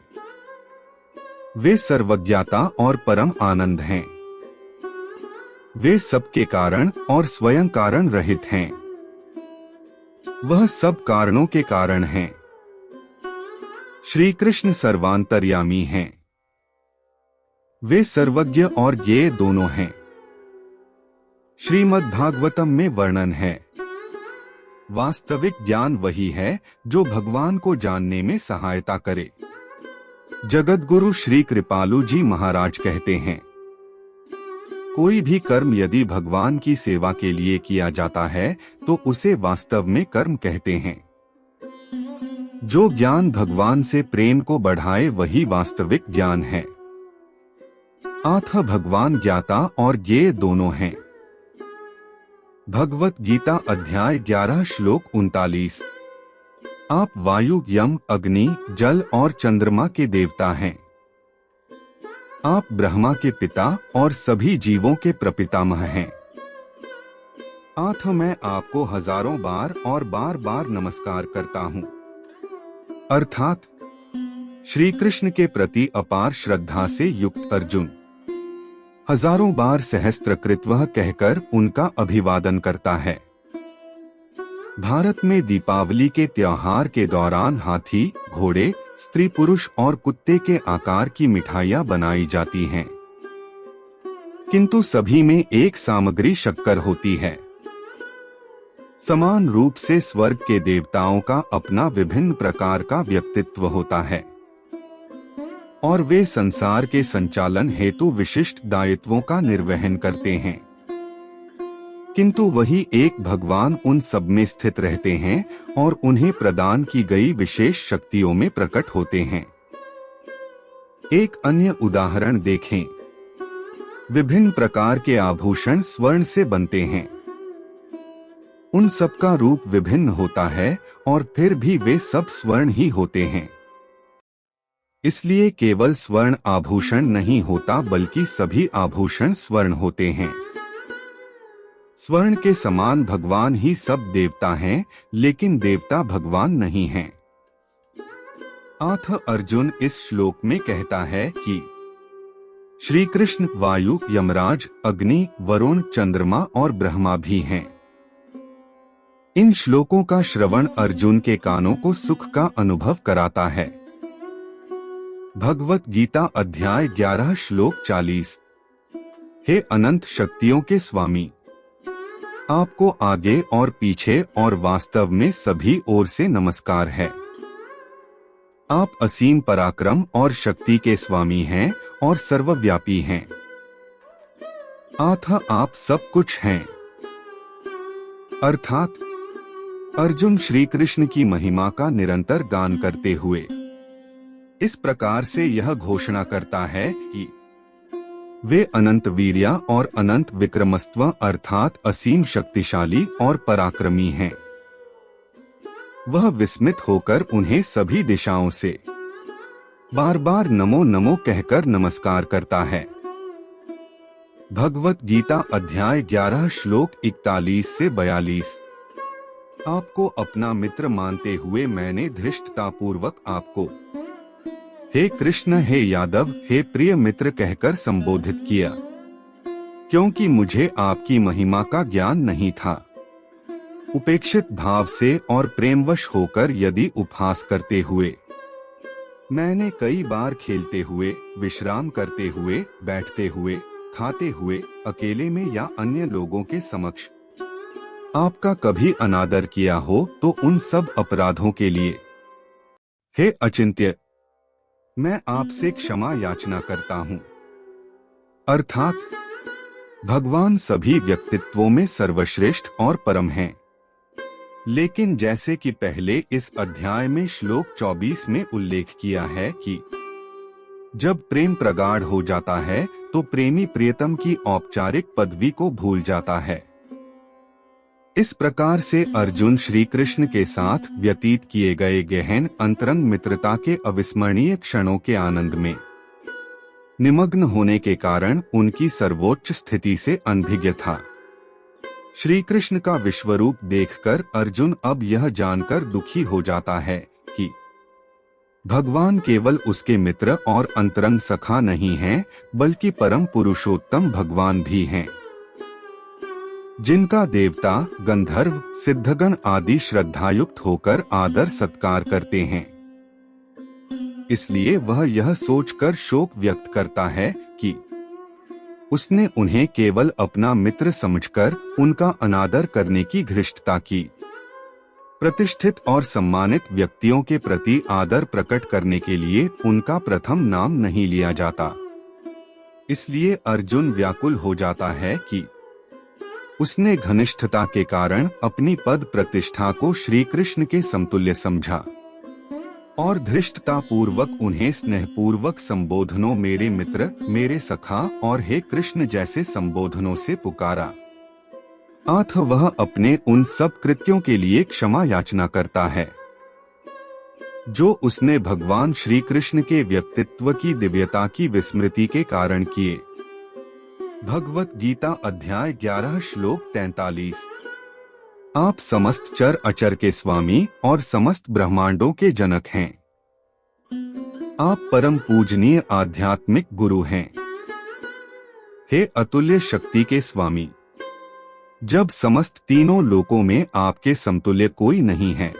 वे सर्वज्ञाता और परम आनंद हैं। वे सबके कारण और स्वयं कारण रहित हैं। वह सब कारणों के कारण हैं। श्री कृष्ण सर्वांतर्यामी हैं। वे सर्वज्ञ और ज्ञेय दोनों हैं। श्रीमद् भागवतम में वर्णन है, वास्तविक ज्ञान वही है जो भगवान को जानने में सहायता करे। जगतगुरु श्री कृपालु जी महाराज कहते हैं, कोई भी कर्म यदि भगवान की सेवा के लिए किया जाता है तो उसे वास्तव में कर्म कहते हैं। जो ज्ञान भगवान से प्रेम को बढ़ाए वही वास्तविक ज्ञान है। अतः भगवान ज्ञाता और ज्ञेय दोनों हैं। भगवत गीता अध्याय 11 श्लोक 39। आप वायु, यम, अग्नि, जल और चंद्रमा के देवता हैं। आप ब्रह्मा के पिता और सभी जीवों के प्रपितामह हैं। अतः मैं आपको हजारों बार और बार बार नमस्कार करता हूँ। अर्थात श्री कृष्ण के प्रति अपार श्रद्धा से युक्त अर्जुन हजारों बार सहस्त्रकृत वह कहकर उनका अभिवादन करता है। भारत में दीपावली के त्योहार के दौरान हाथी, घोड़े, स्त्री पुरुष और कुत्ते के आकार की मिठाइयां बनाई जाती हैं, किंतु सभी में एक सामग्री शक्कर होती है। समान रूप से स्वर्ग के देवताओं का अपना विभिन्न प्रकार का व्यक्तित्व होता है और वे संसार के संचालन हेतु विशिष्ट दायित्वों का निर्वहन करते हैं, किंतु वही एक भगवान उन सब में स्थित रहते हैं और उन्हें प्रदान की गई विशेष शक्तियों में प्रकट होते हैं। एक अन्य उदाहरण देखें। विभिन्न प्रकार के आभूषण स्वर्ण से बनते हैं। उन सब का रूप विभिन्न होता है और फिर भी वे सब स्वर्ण ही होते हैं। इसलिए केवल स्वर्ण आभूषण नहीं होता, बल्कि सभी आभूषण स्वर्ण होते हैं। स्वर्ण के समान भगवान ही सब देवता हैं, लेकिन देवता भगवान नहीं हैं। अतः अर्जुन इस श्लोक में कहता है कि श्री कृष्ण वायु, यमराज, अग्नि, वरुण, चंद्रमा और ब्रह्मा भी हैं। इन श्लोकों का श्रवण अर्जुन के कानों को सुख का अनुभव कराता है। भगवत गीता अध्याय 11 श्लोक 40। हे अनंत शक्तियों के स्वामी, आपको आगे और पीछे और वास्तव में सभी ओर से नमस्कार है। आप असीम पराक्रम और शक्ति के स्वामी हैं और सर्वव्यापी हैं। अतः आप सब कुछ हैं। अर्थात अर्जुन श्री कृष्ण की महिमा का निरंतर गान करते हुए इस प्रकार से यह घोषणा करता है कि वे अनंत वीर्या और अनंत विक्रमस्त्व अर्थात असीम शक्तिशाली और पराक्रमी हैं। वह विस्मित होकर उन्हें सभी दिशाओं से बार बार नमो नमो कहकर नमस्कार करता है। भगवत गीता अध्याय 11 श्लोक 41 से 42। आपको अपना मित्र मानते हुए मैंने धृष्टतापूर्वक आपको हे कृष्ण, हे यादव, हे प्रिय मित्र कहकर संबोधित किया, क्योंकि मुझे आपकी महिमा का ज्ञान नहीं था। उपेक्षित भाव से और प्रेमवश होकर यदि उपहास करते हुए, मैंने कई बार खेलते हुए, विश्राम करते हुए, बैठते हुए, खाते हुए, अकेले में या अन्य लोगों के समक्ष आपका कभी अनादर किया हो तो उन सब अपराधों के लिए हे अचिंत्य, मैं आपसे क्षमा याचना करता हूँ। अर्थात भगवान सभी व्यक्तित्वों में सर्वश्रेष्ठ और परम हैं। लेकिन जैसे कि पहले इस अध्याय में श्लोक 24 में उल्लेख किया है कि जब प्रेम प्रगाढ़ हो जाता है तो प्रेमी प्रियतम की औपचारिक पदवी को भूल जाता है। इस प्रकार से अर्जुन श्री कृष्ण के साथ व्यतीत किए गए गहन अंतरंग मित्रता के अविस्मरणीय क्षणों के आनंद में निमग्न होने के कारण उनकी सर्वोच्च स्थिति से अनभिज्ञ था। श्री कृष्ण का विश्वरूप देखकर अर्जुन अब यह जानकर दुखी हो जाता है कि भगवान केवल उसके मित्र और अंतरंग सखा नहीं हैं, बल्कि परम पुरुषोत्तम भगवान भी हैं, जिनका देवता, गंधर्व, सिद्धगण आदि श्रद्धायुक्त होकर आदर सत्कार करते हैं। इसलिए वह यह सोचकर शोक व्यक्त करता है कि उसने उन्हें केवल अपना मित्र समझकर उनका अनादर करने की धृष्टता की। प्रतिष्ठित और सम्मानित व्यक्तियों के प्रति आदर प्रकट करने के लिए उनका प्रथम नाम नहीं लिया जाता। इसलिए अर्जुन व्याकुल हो जाता है कि उसने घनिष्ठता के कारण अपनी पद प्रतिष्ठा को श्री कृष्ण के समतुल्य समझा और धृष्टता पूर्वक उन्हें स्नेहपूर्वक संबोधनों मेरे मित्र, मेरे सखा और हे कृष्ण जैसे संबोधनों से पुकारा। अतः वह अपने उन सब कृत्यों के लिए क्षमा याचना करता है जो उसने भगवान श्री कृष्ण के व्यक्तित्व की दिव्यता की विस्मृति के कारण किए। भगवत गीता अध्याय 11 श्लोक 43। आप समस्त चर अचर के स्वामी और समस्त ब्रह्मांडों के जनक हैं। आप परम पूजनीय आध्यात्मिक गुरु हैं। हे अतुल्य शक्ति के स्वामी, जब समस्त तीनों लोकों में आपके समतुल्य कोई नहीं है,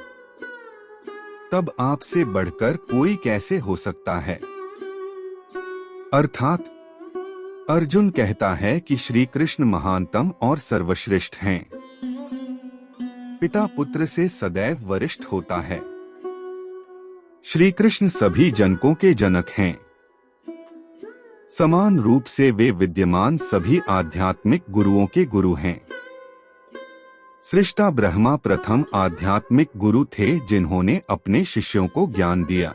तब आपसे बढ़कर कोई कैसे हो सकता है। अर्थात अर्जुन कहता है कि श्री कृष्ण महानतम और सर्वश्रेष्ठ हैं। पिता पुत्र से सदैव वरिष्ठ होता है। श्री कृष्ण सभी जनकों के जनक हैं। समान रूप से वे विद्यमान सभी आध्यात्मिक गुरुओं के गुरु हैं। सृष्टा ब्रह्मा प्रथम आध्यात्मिक गुरु थे जिन्होंने अपने शिष्यों को ज्ञान दिया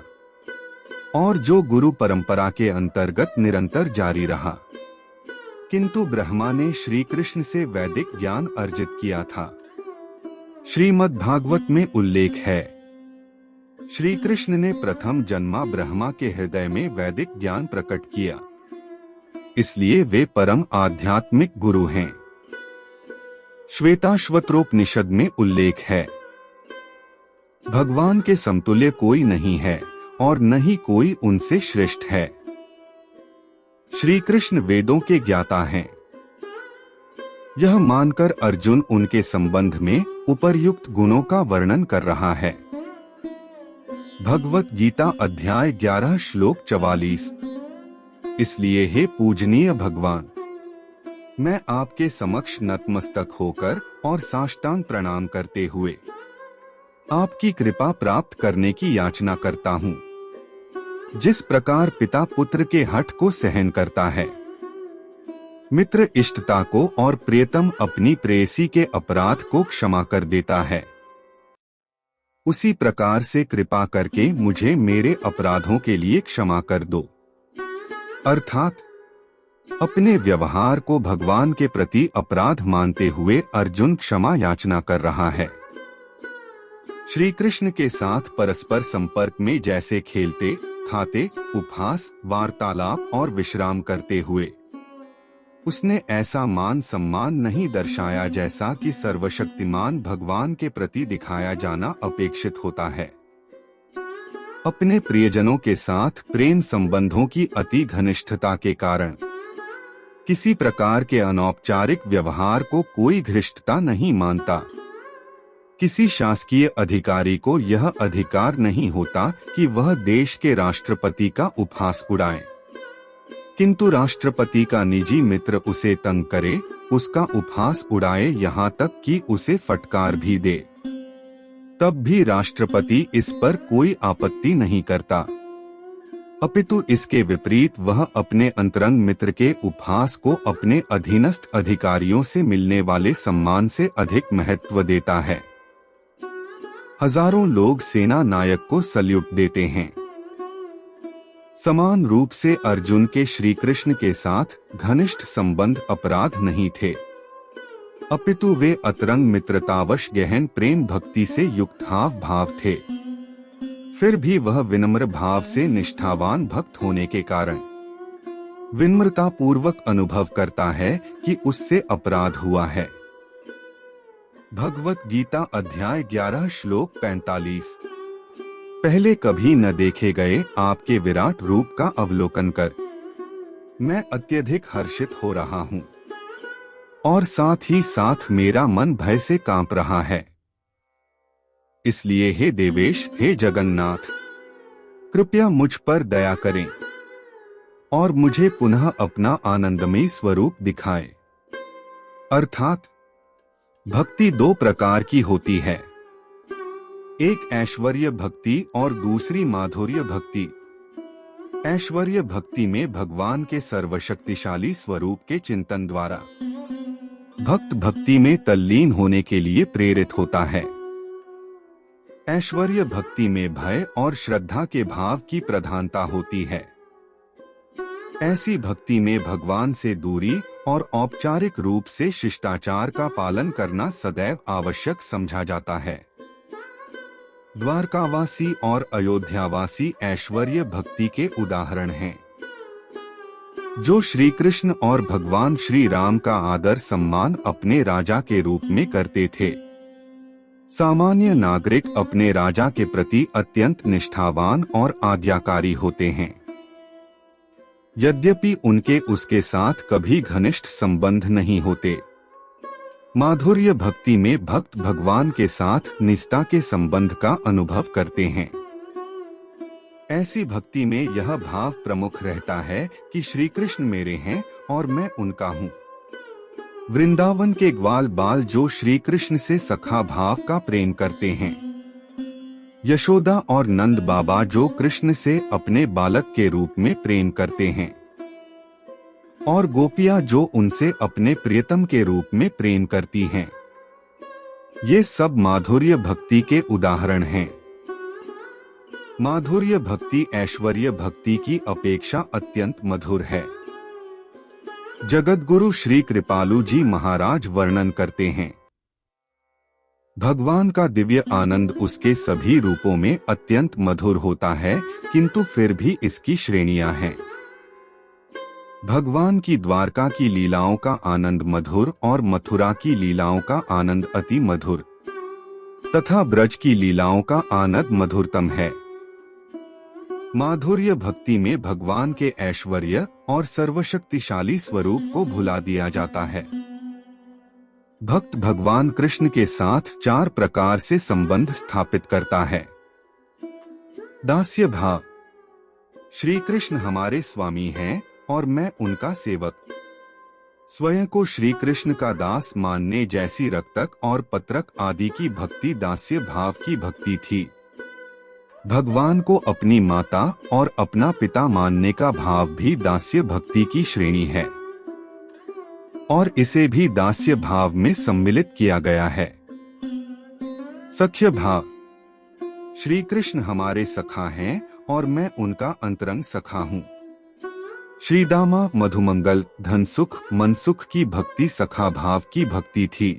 और जो गुरु परंपरा के अंतर्गत निरंतर जारी रहा। किंतु ब्रह्मा ने श्री कृष्ण से वैदिक ज्ञान अर्जित किया था। श्रीमद् भागवत में उल्लेख है, श्री कृष्ण ने प्रथम जन्मा ब्रह्मा के हृदय में वैदिक ज्ञान प्रकट किया। इसलिए वे परम आध्यात्मिक गुरु हैं। श्वेताश्वत्रोपनिषद में उल्लेख है, भगवान के समतुल्य कोई नहीं है और न ही कोई उनसे श्रेष्ठ है। श्री कृष्ण वेदों के ज्ञाता हैं। यह मानकर अर्जुन उनके संबंध में उपर्युक्त गुणों का वर्णन कर रहा है। भगवत गीता अध्याय 11 श्लोक 44। इसलिए हे पूजनीय भगवान, मैं आपके समक्ष नतमस्तक होकर और साष्टांग प्रणाम करते हुए आपकी कृपा प्राप्त करने की याचना करता हूँ। जिस प्रकार पिता पुत्र के हठ को सहन करता है, मित्र इष्टता को और प्रियतम अपनी प्रेयसी के अपराध को क्षमा कर देता है, उसी प्रकार से कृपा करके मुझे मेरे अपराधों के लिए क्षमा कर दो। अर्थात अपने व्यवहार को भगवान के प्रति अपराध मानते हुए अर्जुन क्षमा याचना कर रहा है। श्री कृष्ण के साथ परस्पर संपर्क में जैसे खेलते, खाते, उपहास, वार्तालाप और विश्राम करते हुए उसने ऐसा मान सम्मान नहीं दर्शाया जैसा कि सर्वशक्तिमान भगवान के प्रति दिखाया जाना अपेक्षित होता है। अपने प्रियजनों के साथ प्रेम संबंधों की अति घनिष्ठता के कारण किसी प्रकार के अनौपचारिक व्यवहार को कोई घृष्टता नहीं मानता। किसी शासकीय अधिकारी को यह अधिकार नहीं होता कि वह देश के राष्ट्रपति का उपहास उड़ाए, किंतु राष्ट्रपति का निजी मित्र उसे तंग करे, उसका उपहास उड़ाए, यहाँ तक कि उसे फटकार भी दे, तब भी राष्ट्रपति इस पर कोई आपत्ति नहीं करता, अपितु इसके विपरीत वह अपने अंतरंग मित्र के उपहास को अपने अधीनस्थ अधिकारियों से मिलने वाले सम्मान से अधिक महत्व देता है। हजारों लोग सेना नायक को सल्यूट देते हैं। समान रूप से अर्जुन के श्री कृष्ण के साथ घनिष्ठ संबंध अपराध नहीं थे, अपितु वे अतरंग मित्रतावश गहन प्रेम भक्ति से युक्त हाव भाव थे। फिर भी वह विनम्र भाव से निष्ठावान भक्त होने के कारण विनम्रता पूर्वक अनुभव करता है कि उससे अपराध हुआ है। भगवत गीता अध्याय 11 श्लोक 45। पहले कभी न देखे गए आपके विराट रूप का अवलोकन कर मैं अत्यधिक हर्षित हो रहा हूँ और साथ ही साथ मेरा मन भय से कांप रहा है। इसलिए हे देवेश, हे जगन्नाथ, कृपया मुझ पर दया करें और मुझे पुनः अपना आनंदमयी स्वरूप दिखाएं। अर्थात भक्ति दो प्रकार की होती है, एक ऐश्वर्य भक्ति और दूसरी माधुर्य भक्ति। ऐश्वर्य भक्ति में भगवान के सर्वशक्तिशाली स्वरूप के चिंतन द्वारा भक्त भक्ति में तल्लीन होने के लिए प्रेरित होता है। ऐश्वर्य भक्ति में भय और श्रद्धा के भाव की प्रधानता होती है। ऐसी भक्ति में भगवान से दूरी और औपचारिक रूप से शिष्टाचार का पालन करना सदैव आवश्यक समझा जाता है। द्वारकावासी और अयोध्यावासी ऐश्वर्य भक्ति के उदाहरण हैं, जो श्री कृष्ण और भगवान श्री राम का आदर सम्मान अपने राजा के रूप में करते थे। सामान्य नागरिक अपने राजा के प्रति अत्यंत निष्ठावान और आज्ञाकारी होते हैं, यद्यपि उनके उसके साथ कभी घनिष्ठ संबंध नहीं होते। माधुर्य भक्ति में भक्त भगवान के साथ निष्ठा के संबंध का अनुभव करते हैं। ऐसी भक्ति में यह भाव प्रमुख रहता है कि श्री कृष्ण मेरे हैं और मैं उनका हूँ। वृंदावन के ग्वाल बाल जो श्री कृष्ण से सखा भाव का प्रेम करते हैं, यशोदा और नंद बाबा जो कृष्ण से अपने बालक के रूप में प्रेम करते हैं, और गोपियां जो उनसे अपने प्रियतम के रूप में प्रेम करती हैं, ये सब माधुर्य भक्ति के उदाहरण हैं। माधुर्य भक्ति ऐश्वर्य भक्ति की अपेक्षा अत्यंत मधुर है। जगतगुरु श्री कृपालु जी महाराज वर्णन करते हैं, भगवान का दिव्य आनंद उसके सभी रूपों में अत्यंत मधुर होता है, किंतु फिर भी इसकी श्रेणियां हैं। भगवान की द्वारका की लीलाओं का आनंद मधुर और मथुरा की लीलाओं का आनंद अति मधुर तथा ब्रज की लीलाओं का आनंद मधुरतम है। माधुर्य भक्ति में भगवान के ऐश्वर्य और सर्वशक्तिशाली स्वरूप को भुला दिया जाता है। भक्त भगवान कृष्ण के साथ 4 प्रकार से संबंध स्थापित करता है। दास्य भाव, श्री कृष्ण हमारे स्वामी हैं और मैं उनका सेवक। स्वयं को श्री कृष्ण का दास मानने जैसी रक्तक और पत्रक आदि की भक्ति दास्य भाव की भक्ति थी। भगवान को अपनी माता और अपना पिता मानने का भाव भी दास्य भक्ति की श्रेणी है और इसे भी दास्य भाव में सम्मिलित किया गया है। सख्य भाव, श्री कृष्ण हमारे सखा हैं और मैं उनका अंतरंग सखा हूँ। श्रीदामा मधुमंगल धनसुख मनसुख की भक्ति सखा भाव की भक्ति थी।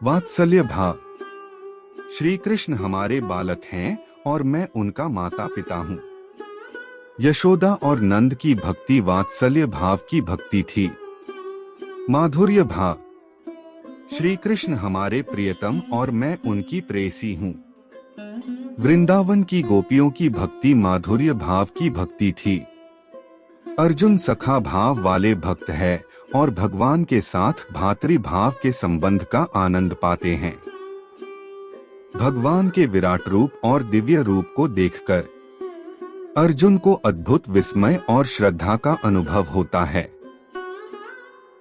वात्सल्य भाव, श्री कृष्ण हमारे बालक हैं और मैं उनका माता पिता हूँ। यशोदा और नंद की भक्ति वात्सल्य भाव की भक्ति थी। माधुर्य भाव, श्री कृष्ण हमारे प्रियतम और मैं उनकी प्रेयसी हूँ। वृंदावन की गोपियों की भक्ति माधुर्य भाव की भक्ति थी। अर्जुन सखा भाव वाले भक्त है और भगवान के साथ भातृभाव के संबंध का आनंद पाते हैं। भगवान के विराट रूप और दिव्य रूप को देखकर अर्जुन को अद्भुत विस्मय और श्रद्धा का अनुभव होता है,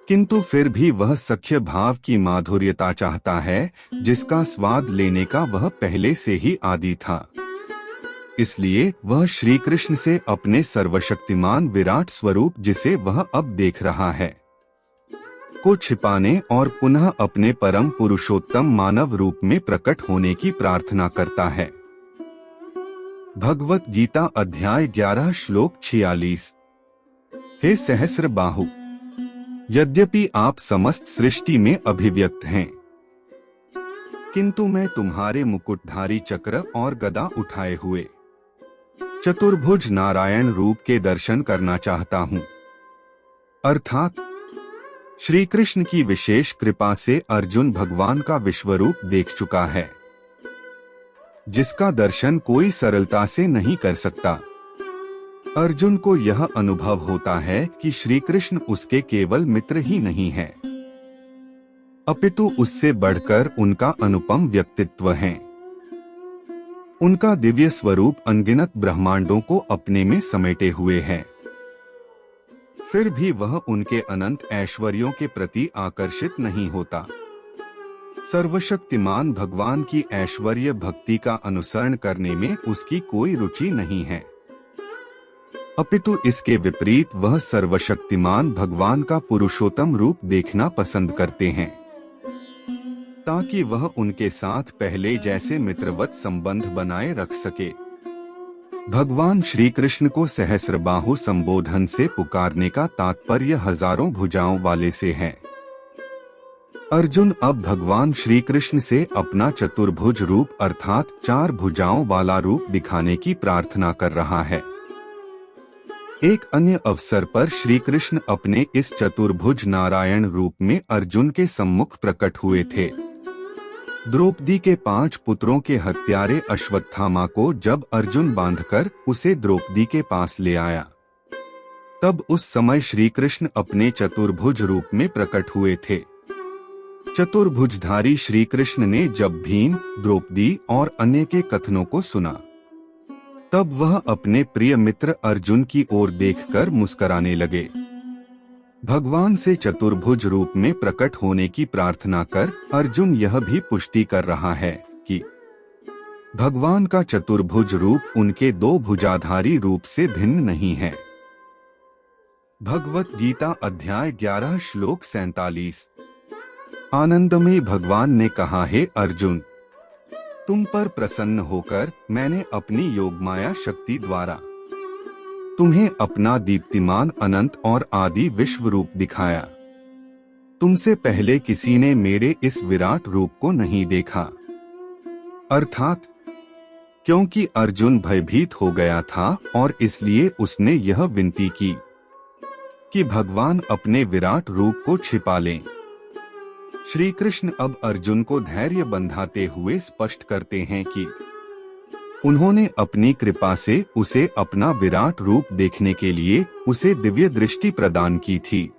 किंतु फिर भी वह सख्य भाव की माधुर्यता चाहता है, जिसका स्वाद लेने का वह पहले से ही आदी था। इसलिए वह श्री कृष्ण से अपने सर्वशक्तिमान विराट स्वरूप, जिसे वह अब देख रहा है, को छिपाने और पुनः अपने परम पुरुषोत्तम मानव रूप में प्रकट होने की प्रार्थना करता है। भगवत गीता अध्याय 11 श्लोक 46। हे सहस्र बाहु, यद्यपि आप समस्त सृष्टि में अभिव्यक्त हैं, किंतु मैं तुम्हारे मुकुटधारी चक्र और गदा उठाए हुए चतुर्भुज नारायण रूप के दर्शन करना चाहता हूँ। अर्थात श्री कृष्ण की विशेष कृपा से अर्जुन भगवान का विश्वरूप देख चुका है, जिसका दर्शन कोई सरलता से नहीं कर सकता। अर्जुन को यह अनुभव होता है कि श्री कृष्ण उसके केवल मित्र ही नहीं है, अपितु उससे बढ़कर उनका अनुपम व्यक्तित्व है। उनका दिव्य स्वरूप अनगिनत ब्रह्मांडों को अपने में समेटे हुए है। फिर भी वह उनके अनंत ऐश्वर्यों के प्रति आकर्षित नहीं होता। सर्वशक्तिमान भगवान की ऐश्वर्य भक्ति का अनुसरण करने में उसकी कोई रुचि नहीं है, अपितु इसके विपरीत वह सर्वशक्तिमान भगवान का पुरुषोत्तम रूप देखना पसंद करते हैं, ताकि वह उनके साथ पहले जैसे मित्रवत संबंध बनाए रख सके। भगवान श्री कृष्ण को सहस्रबाहु संबोधन से पुकारने का तात्पर्य हजारों भुजाओं वाले से है। अर्जुन अब भगवान श्री कृष्ण से अपना चतुर्भुज रूप अर्थात 4 भुजाओं वाला रूप दिखाने की प्रार्थना कर रहा है। एक अन्य अवसर पर श्री कृष्ण अपने इस चतुर्भुज नारायण रूप में अर्जुन के सम्मुख प्रकट हुए थे। द्रौपदी के 5 पुत्रों के हत्यारे अश्वत्थामा को जब अर्जुन बांधकर उसे द्रौपदी के पास ले आया, तब उस समय श्री कृष्ण अपने चतुर्भुज रूप में प्रकट हुए थे। चतुर्भुजधारी श्री कृष्ण ने जब भीम, द्रौपदी और अन्य के कथनों को सुना, तब वह अपने प्रिय मित्र अर्जुन की ओर देखकर मुस्कुराने लगे। भगवान से चतुर्भुज रूप में प्रकट होने की प्रार्थना कर अर्जुन यह भी पुष्टि कर रहा है कि भगवान का चतुर्भुज रूप उनके 2 भुजाधारी रूप से भिन्न नहीं है। भगवत गीता अध्याय 11 श्लोक 47। आनंद में भगवान ने कहा, हे अर्जुन, तुम पर प्रसन्न होकर मैंने अपनी योगमाया शक्ति द्वारा तुम्हें अपना दीप्तिमान अनंत और आदि विश्व रूप दिखाया। तुमसे पहले किसी ने मेरे इस विराट रूप को नहीं देखा। अर्थात क्योंकि अर्जुन भयभीत हो गया था और इसलिए उसने यह विनती की कि भगवान अपने विराट रूप को छिपा लें। श्री कृष्ण अब अर्जुन को धैर्य बंधाते हुए स्पष्ट करते हैं कि उन्होंने अपनी कृपा से उसे अपना विराट रूप देखने के लिए उसे दिव्य दृष्टि प्रदान की थी,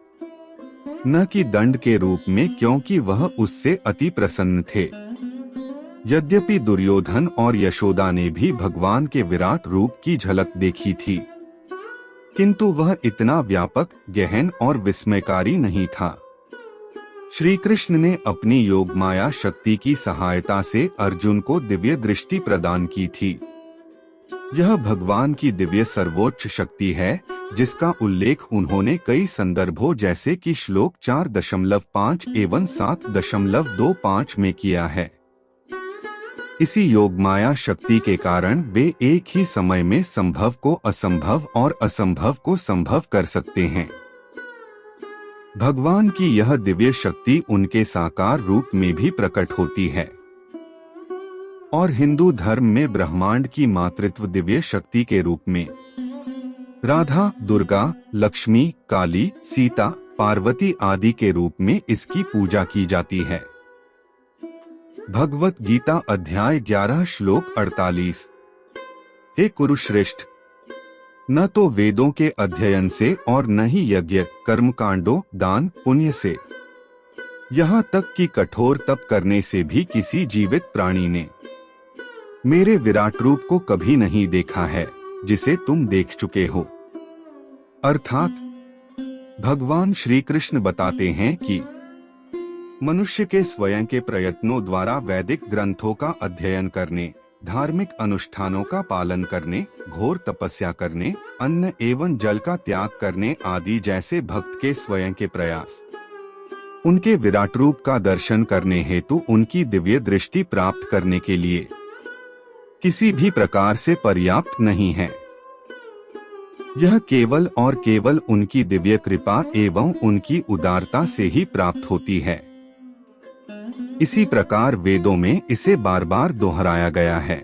न कि दंड के रूप में, क्योंकि वह उससे अति प्रसन्न थे। यद्यपि दुर्योधन और यशोदा ने भी भगवान के विराट रूप की झलक देखी थी, किंतु वह इतना व्यापक, गहन और विस्मयकारी नहीं था। श्री कृष्ण ने अपनी योगमाया शक्ति की सहायता से अर्जुन को दिव्य दृष्टि प्रदान की थी। यह भगवान की दिव्य सर्वोच्च शक्ति है, जिसका उल्लेख उन्होंने कई संदर्भों जैसे कि श्लोक 4.5 एवं 7.25 में किया है। इसी योगमाया शक्ति के कारण वे एक ही समय में संभव को असंभव और असंभव को संभव कर सकते हैं। भगवान की यह दिव्य शक्ति उनके साकार रूप में भी प्रकट होती है और हिंदू धर्म में ब्रह्मांड की मातृत्व दिव्य शक्ति के रूप में राधा, दुर्गा, लक्ष्मी, काली, सीता, पार्वती आदि के रूप में इसकी पूजा की जाती है। भगवत गीता अध्याय 11 श्लोक 48। हे कुरुश्रेष्ठ, न तो वेदों के अध्ययन से और न ही यज्ञ, कर्मकांडों, दान, पुण्य से, यहाँ तक कि कठोर तप करने से भी किसी जीवित प्राणी ने मेरे विराट रूप को कभी नहीं देखा है जिसे तुम देख चुके हो। अर्थात भगवान श्री कृष्ण बताते हैं कि मनुष्य के स्वयं के प्रयत्नों द्वारा वैदिक ग्रंथों का अध्ययन करने, धार्मिक अनुष्ठानों का पालन करने, घोर तपस्या करने, अन्न एवं जल का त्याग करने आदि जैसे भक्त के स्वयं के प्रयास उनके विराट रूप का दर्शन करने हेतु उनकी दिव्य दृष्टि प्राप्त करने के लिए किसी भी प्रकार से पर्याप्त नहीं है। यह केवल और केवल उनकी दिव्य कृपा एवं उनकी उदारता से ही प्राप्त होती है। इसी प्रकार वेदों में इसे बार बार दोहराया गया है।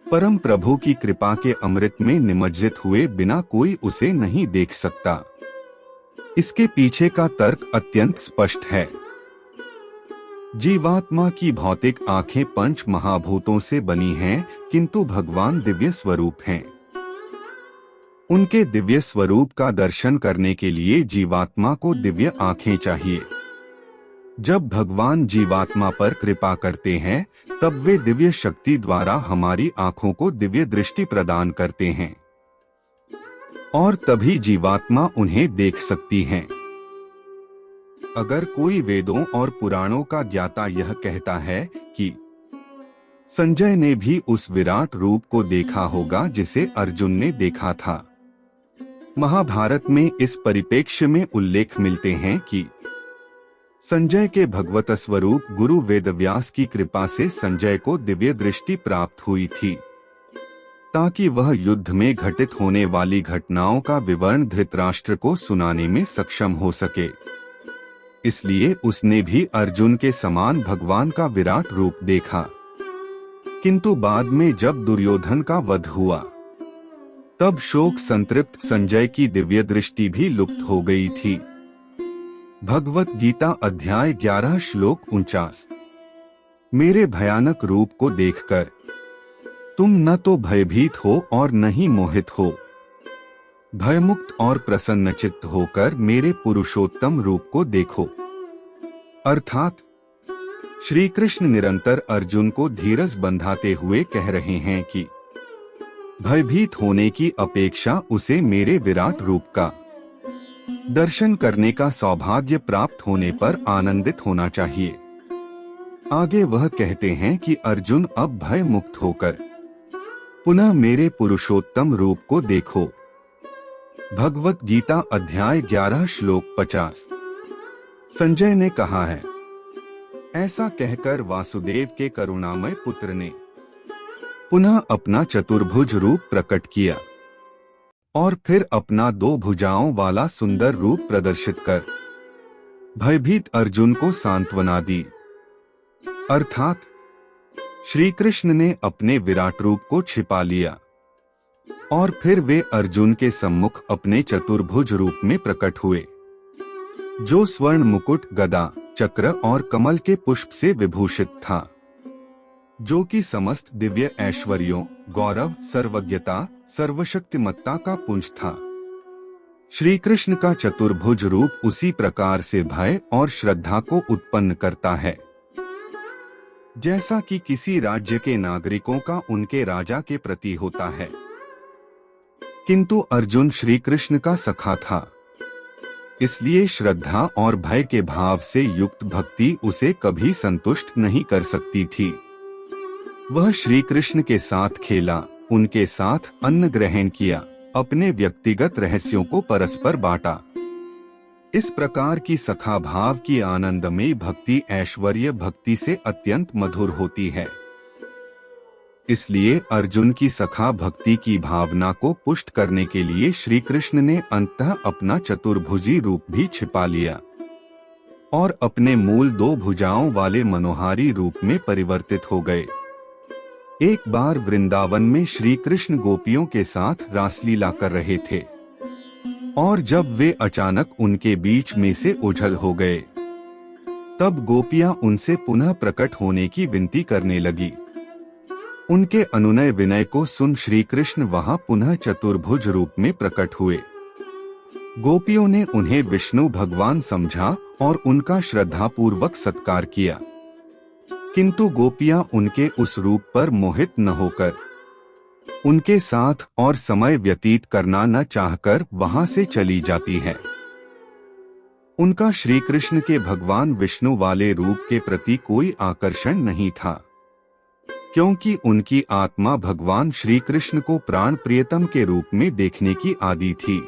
परम प्रभु की कृपा के अमृत में निमज्जित हुए बिना कोई उसे नहीं देख सकता। इसके पीछे का तर्क अत्यंत स्पष्ट है। जीवात्मा की भौतिक आंखें पंच महाभूतों से बनी हैं, किंतु भगवान दिव्य स्वरूप हैं। उनके दिव्य स्वरूप का दर्शन करने के लिए जीवात्मा को दिव्य आंखें चाहिए। जब भगवान जीवात्मा पर कृपा करते हैं, तब वे दिव्य शक्ति द्वारा हमारी आंखों को दिव्य दृष्टि प्रदान करते हैं और तभी जीवात्मा उन्हें देख सकती है। अगर कोई वेदों और पुराणों का ज्ञाता यह कहता है कि संजय ने भी उस विराट रूप को देखा होगा जिसे अर्जुन ने देखा था। महाभारत में इस परिप्रेक्ष्य में उल्लेख मिलते हैं कि संजय के भगवत स्वरूप गुरु वेदव्यास की कृपा से संजय को दिव्य दृष्टि प्राप्त हुई थी, ताकि वह युद्ध में घटित होने वाली घटनाओं का विवरण धृतराष्ट्र को सुनाने में सक्षम हो सके। इसलिए उसने भी अर्जुन के समान भगवान का विराट रूप देखा। किंतु बाद में जब दुर्योधन का वध हुआ, तब शोक संतृप्त संजय की दिव्य दृष्टि भी लुप्त हो गई थी। भगवत गीता अध्याय 11 श्लोक 49। मेरे भयानक रूप को देखकर तुम न तो भयभीत हो और न ही मोहित हो। भयमुक्त और प्रसन्नचित्त होकर मेरे पुरुषोत्तम रूप को देखो। अर्थात श्री कृष्ण निरंतर अर्जुन को धीरज बंधाते हुए कह रहे हैं कि भयभीत होने की अपेक्षा उसे मेरे विराट रूप का दर्शन करने का सौभाग्य प्राप्त होने पर आनंदित होना चाहिए। आगे वह कहते हैं कि अर्जुन अब भय मुक्त होकर पुनः मेरे पुरुषोत्तम रूप को देखो। भगवत गीता अध्याय 11 श्लोक 50। संजय ने कहा है, ऐसा कहकर वासुदेव के करुणामय पुत्र ने पुनः अपना चतुर्भुज रूप प्रकट किया और फिर अपना 2 भुजाओं वाला सुंदर रूप प्रदर्शित कर भयभीत अर्जुन को सांत्वना दी। अर्थात श्री कृष्ण ने अपने विराट रूप को छिपा लिया और फिर वे अर्जुन के सम्मुख अपने चतुर्भुज रूप में प्रकट हुए, जो स्वर्ण मुकुट, गदा, चक्र और कमल के पुष्प से विभूषित था, जो कि समस्त दिव्य ऐश्वर्यों, गौरव, सर्वज्ञता, सर्वशक्तिमत्ता का पुंज था। श्री कृष्ण का चतुर्भुज रूप उसी प्रकार से भय और श्रद्धा को उत्पन्न करता है, जैसा कि किसी राज्य के नागरिकों का उनके राजा के प्रति होता है। किंतु अर्जुन श्री कृष्ण का सखा था, इसलिए श्रद्धा और भय के भाव से युक्त भक्ति उसे कभी संतुष्ट नहीं कर सकती थी। वह श्री कृष्ण के साथ खेला, उनके साथ अन्न ग्रहण किया, अपने व्यक्तिगत रहस्यों को परस्पर बांटा। इस प्रकार की सखा भाव की आनंदमयी भक्ति ऐश्वर्य भक्ति से अत्यंत मधुर होती है। इसलिए अर्जुन की सखा भक्ति की भावना को पुष्ट करने के लिए श्री कृष्ण ने अंततः अपना चतुर्भुजी रूप भी छिपा लिया और अपने मूल 2 भुजाओं वाले मनोहारी रूप में परिवर्तित हो गए। एक बार वृंदावन में श्री कृष्ण गोपियों के साथ रासलीला कर रहे थे और जब वे अचानक उनके बीच में से ओझल हो गए, तब गोपियां उनसे पुनः प्रकट होने की विनती करने लगी। उनके अनुनय विनय को सुन श्री कृष्ण वहां पुनः चतुर्भुज रूप में प्रकट हुए। गोपियों ने उन्हें विष्णु भगवान समझा और उनका श्रद्धापूर्वक सत्कार किया। किंतु गोपियां उनके उस रूप पर मोहित न होकर उनके साथ और समय व्यतीत करना न चाहकर वहां से चली जाती है। उनका श्री कृष्ण के भगवान विष्णु वाले रूप के प्रति कोई आकर्षण नहीं था, क्योंकि उनकी आत्मा भगवान श्री कृष्ण को प्राण प्रियतम के रूप में देखने की आदी थी।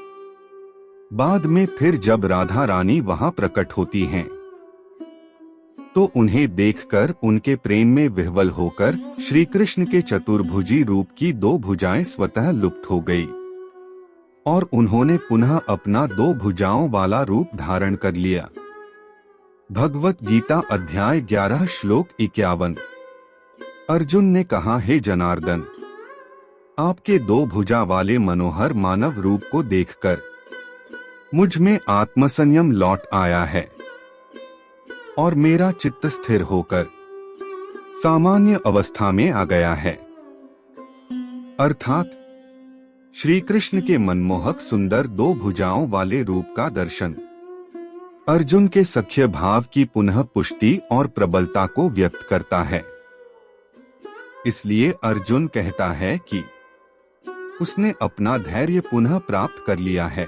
बाद में फिर जब राधा रानी वहां प्रकट होती हैं, तो उन्हें देखकर उनके प्रेम में विह्वल होकर श्री कृष्ण के चतुर्भुजी रूप की 2 भुजाएं स्वतः लुप्त हो गई और उन्होंने पुनः अपना 2 भुजाओं वाला रूप धारण कर लिया। भगवत गीता अध्याय 11 श्लोक 51। अर्जुन ने कहा, हे जनार्दन, आपके 2 भुजा वाले मनोहर मानव रूप को देखकर मुझ में आत्मसंयम लौट आया है और मेरा चित्त स्थिर होकर सामान्य अवस्था में आ गया है। अर्थात श्री कृष्ण के मनमोहक सुंदर 2 भुजाओं वाले रूप का दर्शन अर्जुन के सख्य भाव की पुनः पुष्टि और प्रबलता को व्यक्त करता है। इसलिए अर्जुन कहता है कि उसने अपना धैर्य पुनः प्राप्त कर लिया है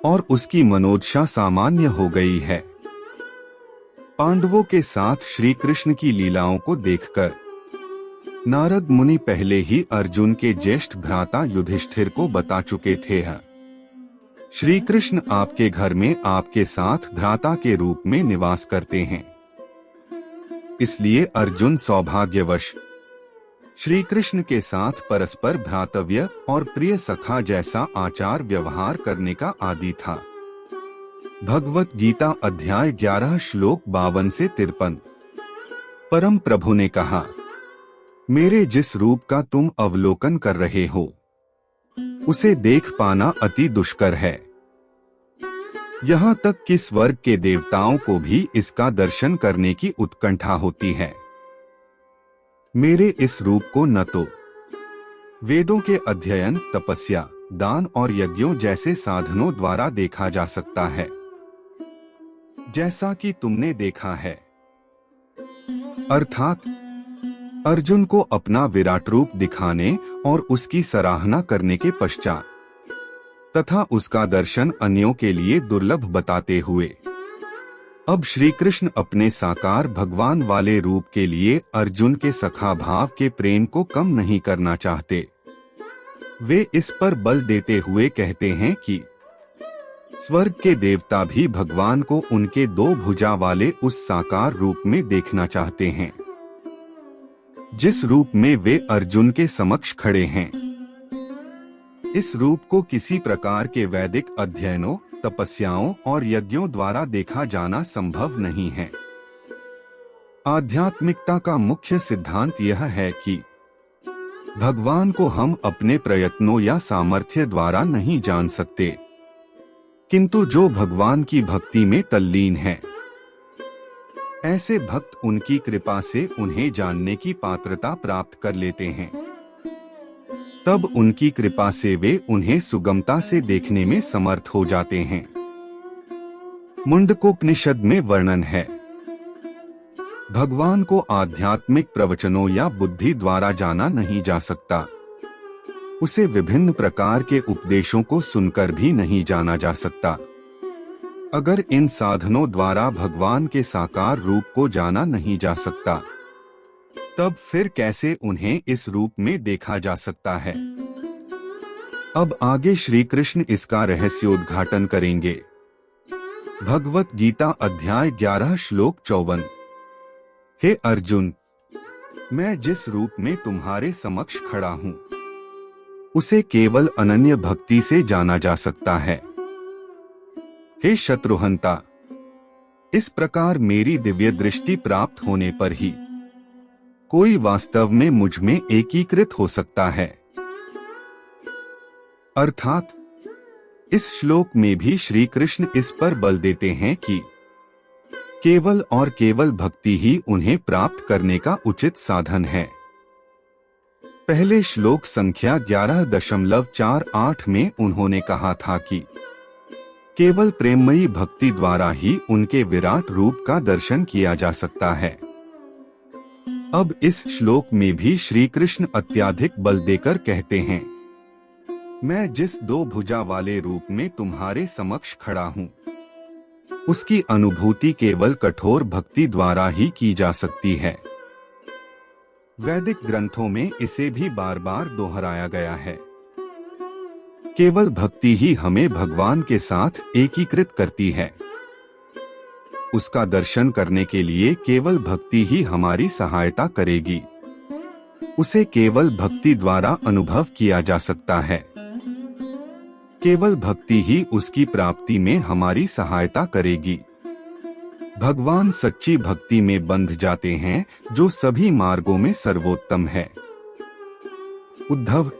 और उसकी मनोदशा सामान्य हो गई है। पांडवों के साथ श्री कृष्ण की लीलाओं को देखकर नारद मुनि पहले ही अर्जुन के ज्येष्ठ भ्राता युधिष्ठिर को बता चुके थे। श्री कृष्ण आपके घर में आपके साथ भ्राता के रूप में निवास करते हैं। इसलिए अर्जुन सौभाग्यवश श्री कृष्ण के साथ परस्पर भ्रातव्य और प्रिय सखा जैसा आचार व्यवहार करने का आदी था। भगवत गीता अध्याय 11 श्लोक 52 से 53। परम प्रभु ने कहा, मेरे जिस रूप का तुम अवलोकन कर रहे हो उसे देख पाना अति दुष्कर है। यहाँ तक कि स्वर्ग के देवताओं को भी इसका दर्शन करने की उत्कंठा होती है। मेरे इस रूप को न तो वेदों के अध्ययन, तपस्या, दान और यज्ञों जैसे साधनों द्वारा देखा जा सकता है, जैसा कि तुमने देखा है। अर्थात अर्जुन को अपना विराट रूप दिखाने और उसकी सराहना करने के पश्चात तथा उसका दर्शन अन्यों के लिए दुर्लभ बताते हुए अब श्री कृष्ण अपने साकार भगवान वाले रूप के लिए अर्जुन के सखा भाव के प्रेम को कम नहीं करना चाहते। वे इस पर बल देते हुए कहते हैं कि स्वर्ग के देवता भी भगवान को उनके 2 भुजा वाले उस साकार रूप में देखना चाहते हैं, जिस रूप में वे अर्जुन के समक्ष खड़े हैं। इस रूप को किसी प्रकार के वैदिक अध्ययनों, तपस्याओं और यज्ञों द्वारा देखा जाना संभव नहीं है। आध्यात्मिकता का मुख्य सिद्धांत यह है कि भगवान को हम अपने प्रयत्नों या सामर्थ्य द्वारा नहीं जान सकते, किंतु जो भगवान की भक्ति में तल्लीन है, ऐसे भक्त उनकी कृपा से उन्हें जानने की पात्रता प्राप्त कर लेते हैं। तब उनकी कृपा से वे उन्हें सुगमता से देखने में समर्थ हो जाते हैं। मुंडकोपनिषद में वर्णन है, भगवान को आध्यात्मिक प्रवचनों या बुद्धि द्वारा जाना नहीं जा सकता। उसे विभिन्न प्रकार के उपदेशों को सुनकर भी नहीं जाना जा सकता। अगर इन साधनों द्वारा भगवान के साकार रूप को जाना नहीं जा सकता, तब फिर कैसे उन्हें इस रूप में देखा जा सकता है। अब आगे श्री कृष्ण इसका रहस्योद्घाटन करेंगे। भगवत गीता अध्याय 11 श्लोक 54। हे अर्जुन, मैं जिस रूप में तुम्हारे समक्ष खड़ा हूँ उसे केवल अनन्य भक्ति से जाना जा सकता है। हे शत्रुहंता, इस प्रकार मेरी दिव्य दृष्टि प्राप्त होने पर ही कोई वास्तव में मुझ में एकीकृत हो सकता है। अर्थात इस श्लोक में भी श्री कृष्ण इस पर बल देते हैं कि केवल और केवल भक्ति ही उन्हें प्राप्त करने का उचित साधन है। पहले श्लोक संख्या 11.48 में उन्होंने कहा था कि केवल प्रेममयी भक्ति द्वारा ही उनके विराट रूप का दर्शन किया जा सकता है। अब इस श्लोक में भी श्री कृष्ण अत्यधिक बल देकर कहते हैं, मैं जिस दो भुजा वाले रूप में तुम्हारे समक्ष खड़ा हूँ, उसकी अनुभूति केवल कठोर भक्ति द्वारा ही की जा सकती है। वैदिक ग्रंथों में इसे भी बार बार दोहराया गया है। केवल भक्ति ही हमें भगवान के साथ एकीकृत करती है। उसका दर्शन करने के लिए केवल भक्ति ही हमारी सहायता करेगी। उसे केवल भक्ति द्वारा अनुभव किया जा सकता है। केवल भक्ति ही उसकी प्राप्ति में हमारी सहायता करेगी। भगवान सच्ची भक्ति में बंध जाते हैं, जो सभी मार्गों में सर्वोत्तम है। उद्धव,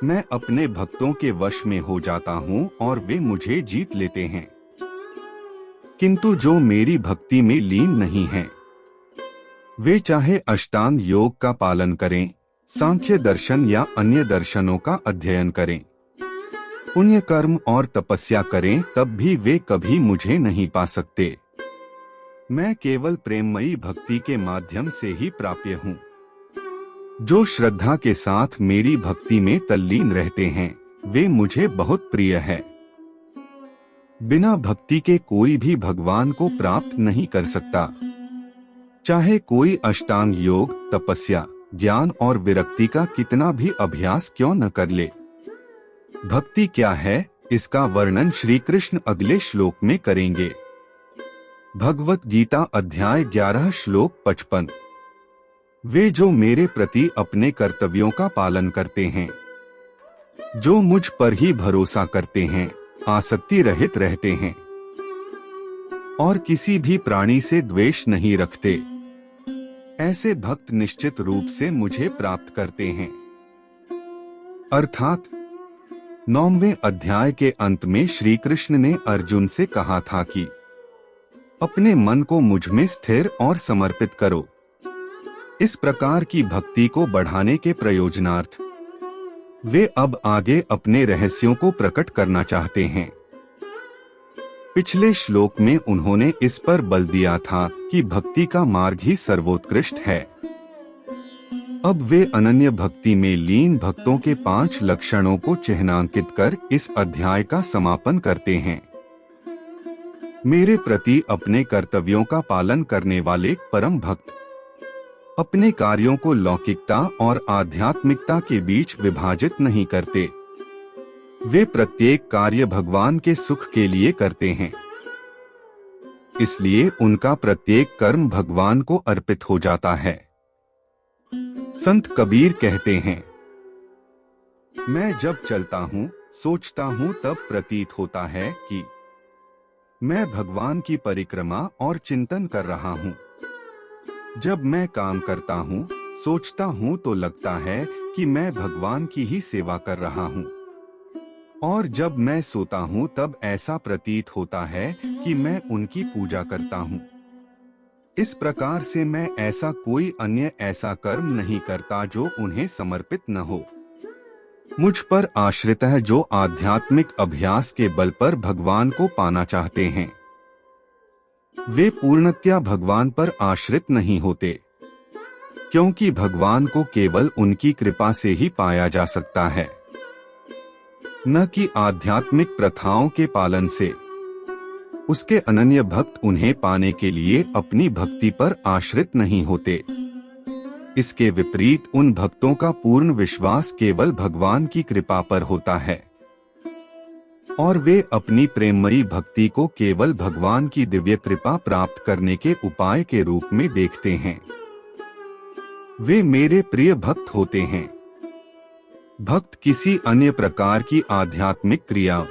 मैं अपने भक्तों के वश में हो जाता हूँ और वे मुझे जीत लेते हैं, किंतु जो मेरी भक्ति में लीन नहीं हैं, वे चाहे अष्टांग योग का पालन करें, सांख्य दर्शन या अन्य दर्शनों का अध्ययन करें, पुण्य कर्म और तपस्या करें, तब भी वे कभी मुझे नहीं पा सकते। मैं केवल प्रेममयी भक्ति के माध्यम से ही प्राप्य हूँ। जो श्रद्धा के साथ मेरी भक्ति में तल्लीन रहते हैं, वे मुझे बहुत प्रिय है। बिना भक्ति के कोई भी भगवान को प्राप्त नहीं कर सकता। चाहे कोई अष्टांग योग, तपस्या, ज्ञान और विरक्ति का कितना भी अभ्यास क्यों न कर ले। भक्ति क्या है, इसका वर्णन श्री कृष्ण अगले श्लोक में करेंगे। भगवत गीता अध्याय 11 श्लोक 55। वे जो मेरे प्रति अपने कर्तव्यों का पालन करते हैं, जो मुझ पर ही भरोसा करते हैं, आसक्ति रहित रहते हैं और किसी भी प्राणी से द्वेष नहीं रखते, ऐसे भक्त निश्चित रूप से मुझे प्राप्त करते हैं। अर्थात 9वें अध्याय के अंत में श्री कृष्ण ने अर्जुन से कहा था कि अपने मन को मुझ में स्थिर और समर्पित करो। इस प्रकार की भक्ति को बढ़ाने के प्रयोजनार्थ वे अब आगे अपने रहस्यों को प्रकट करना चाहते हैं। पिछले श्लोक में उन्होंने इस पर बल दिया था कि भक्ति का मार्ग ही सर्वोत्कृष्ट है। अब वे अनन्य भक्ति में लीन भक्तों के 5 लक्षणों को चिह्नांकित कर इस अध्याय का समापन करते हैं। मेरे प्रति अपने कर्तव्यों का पालन करने वाले परम भक्त अपने कार्यों को लौकिकता और आध्यात्मिकता के बीच विभाजित नहीं करते। वे प्रत्येक कार्य भगवान के सुख के लिए करते हैं, इसलिए उनका प्रत्येक कर्म भगवान को अर्पित हो जाता है। संत कबीर कहते हैं, मैं जब चलता हूँ, सोचता हूँ, तब प्रतीत होता है कि मैं भगवान की परिक्रमा और चिंतन कर रहा हूँ। जब मैं काम करता हूँ, सोचता हूँ, तो लगता है कि मैं भगवान की ही सेवा कर रहा हूँ, और जब मैं सोता हूँ तब ऐसा प्रतीत होता है कि मैं उनकी पूजा करता हूँ। इस प्रकार से मैं ऐसा कोई अन्य ऐसा कर्म नहीं करता जो उन्हें समर्पित न हो। मुझ पर आश्रित है जो आध्यात्मिक अभ्यास के बल पर भगवान को पाना चाहते हैं। वे पूर्णतया भगवान पर आश्रित नहीं होते, क्योंकि भगवान को केवल उनकी कृपा से ही पाया जा सकता है, न कि आध्यात्मिक प्रथाओं के पालन से। उसके अनन्य भक्त उन्हें पाने के लिए अपनी भक्ति पर आश्रित नहीं होते। इसके विपरीत उन भक्तों का पूर्ण विश्वास केवल भगवान की कृपा पर होता है, और वे अपनी प्रेममयी भक्ति को केवल भगवान की दिव्य कृपा प्राप्त करने के उपाय के रूप में देखते हैं। वे मेरे प्रिय भक्त होते हैं। भक्त किसी अन्य प्रकार की आध्यात्मिक क्रिया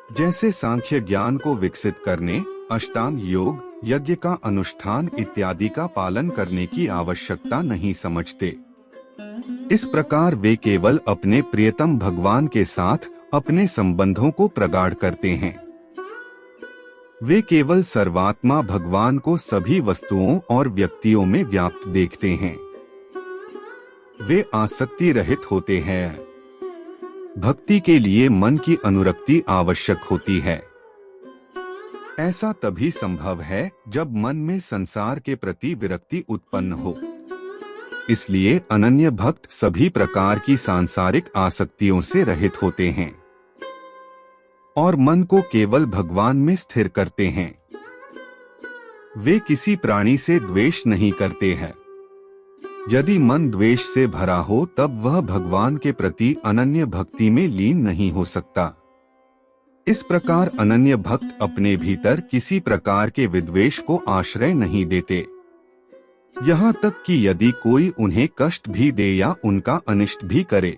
जैसे सांख्य ज्ञान को विकसित करने, अष्टांग योग, यज्ञ का अनुष्ठान इत्यादि का पालन करने की आवश्यकता नहीं समझते। इस प्रकार वे केवल अपने प्रियतम भगवान के साथ अपने संबंधों को प्रगाढ़ करते हैं। वे केवल सर्वात्मा भगवान को सभी वस्तुओं और व्यक्तियों में व्याप्त देखते हैं। वे आसक्ति रहित होते हैं। भक्ति के लिए मन की अनुरक्ति आवश्यक होती है। ऐसा तभी संभव है जब मन में संसार के प्रति विरक्ति उत्पन्न हो। इसलिए अनन्य भक्त सभी प्रकार की सांसारिक आसक्तियों से रहित होते हैं और मन को केवल भगवान में स्थिर करते हैं। वे किसी प्राणी से द्वेष नहीं करते हैं। यदि मन द्वेष से भरा हो तब वह भगवान के प्रति अनन्य भक्ति में लीन नहीं हो सकता। इस प्रकार अनन्य भक्त अपने भीतर किसी प्रकार के विद्वेष को आश्रय नहीं देते, यहाँ तक कि यदि कोई उन्हें कष्ट भी दे या उनका अनिष्ट भी करे,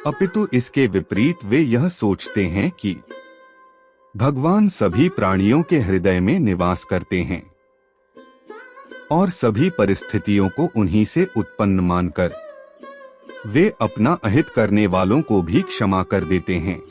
अपितु इसके विपरीत वे यह सोचते हैं कि भगवान सभी प्राणियों के हृदय में निवास करते हैं और सभी परिस्थितियों को उन्हीं से उत्पन्न मानकर वे अपना अहित करने वालों को भी क्षमा कर देते हैं।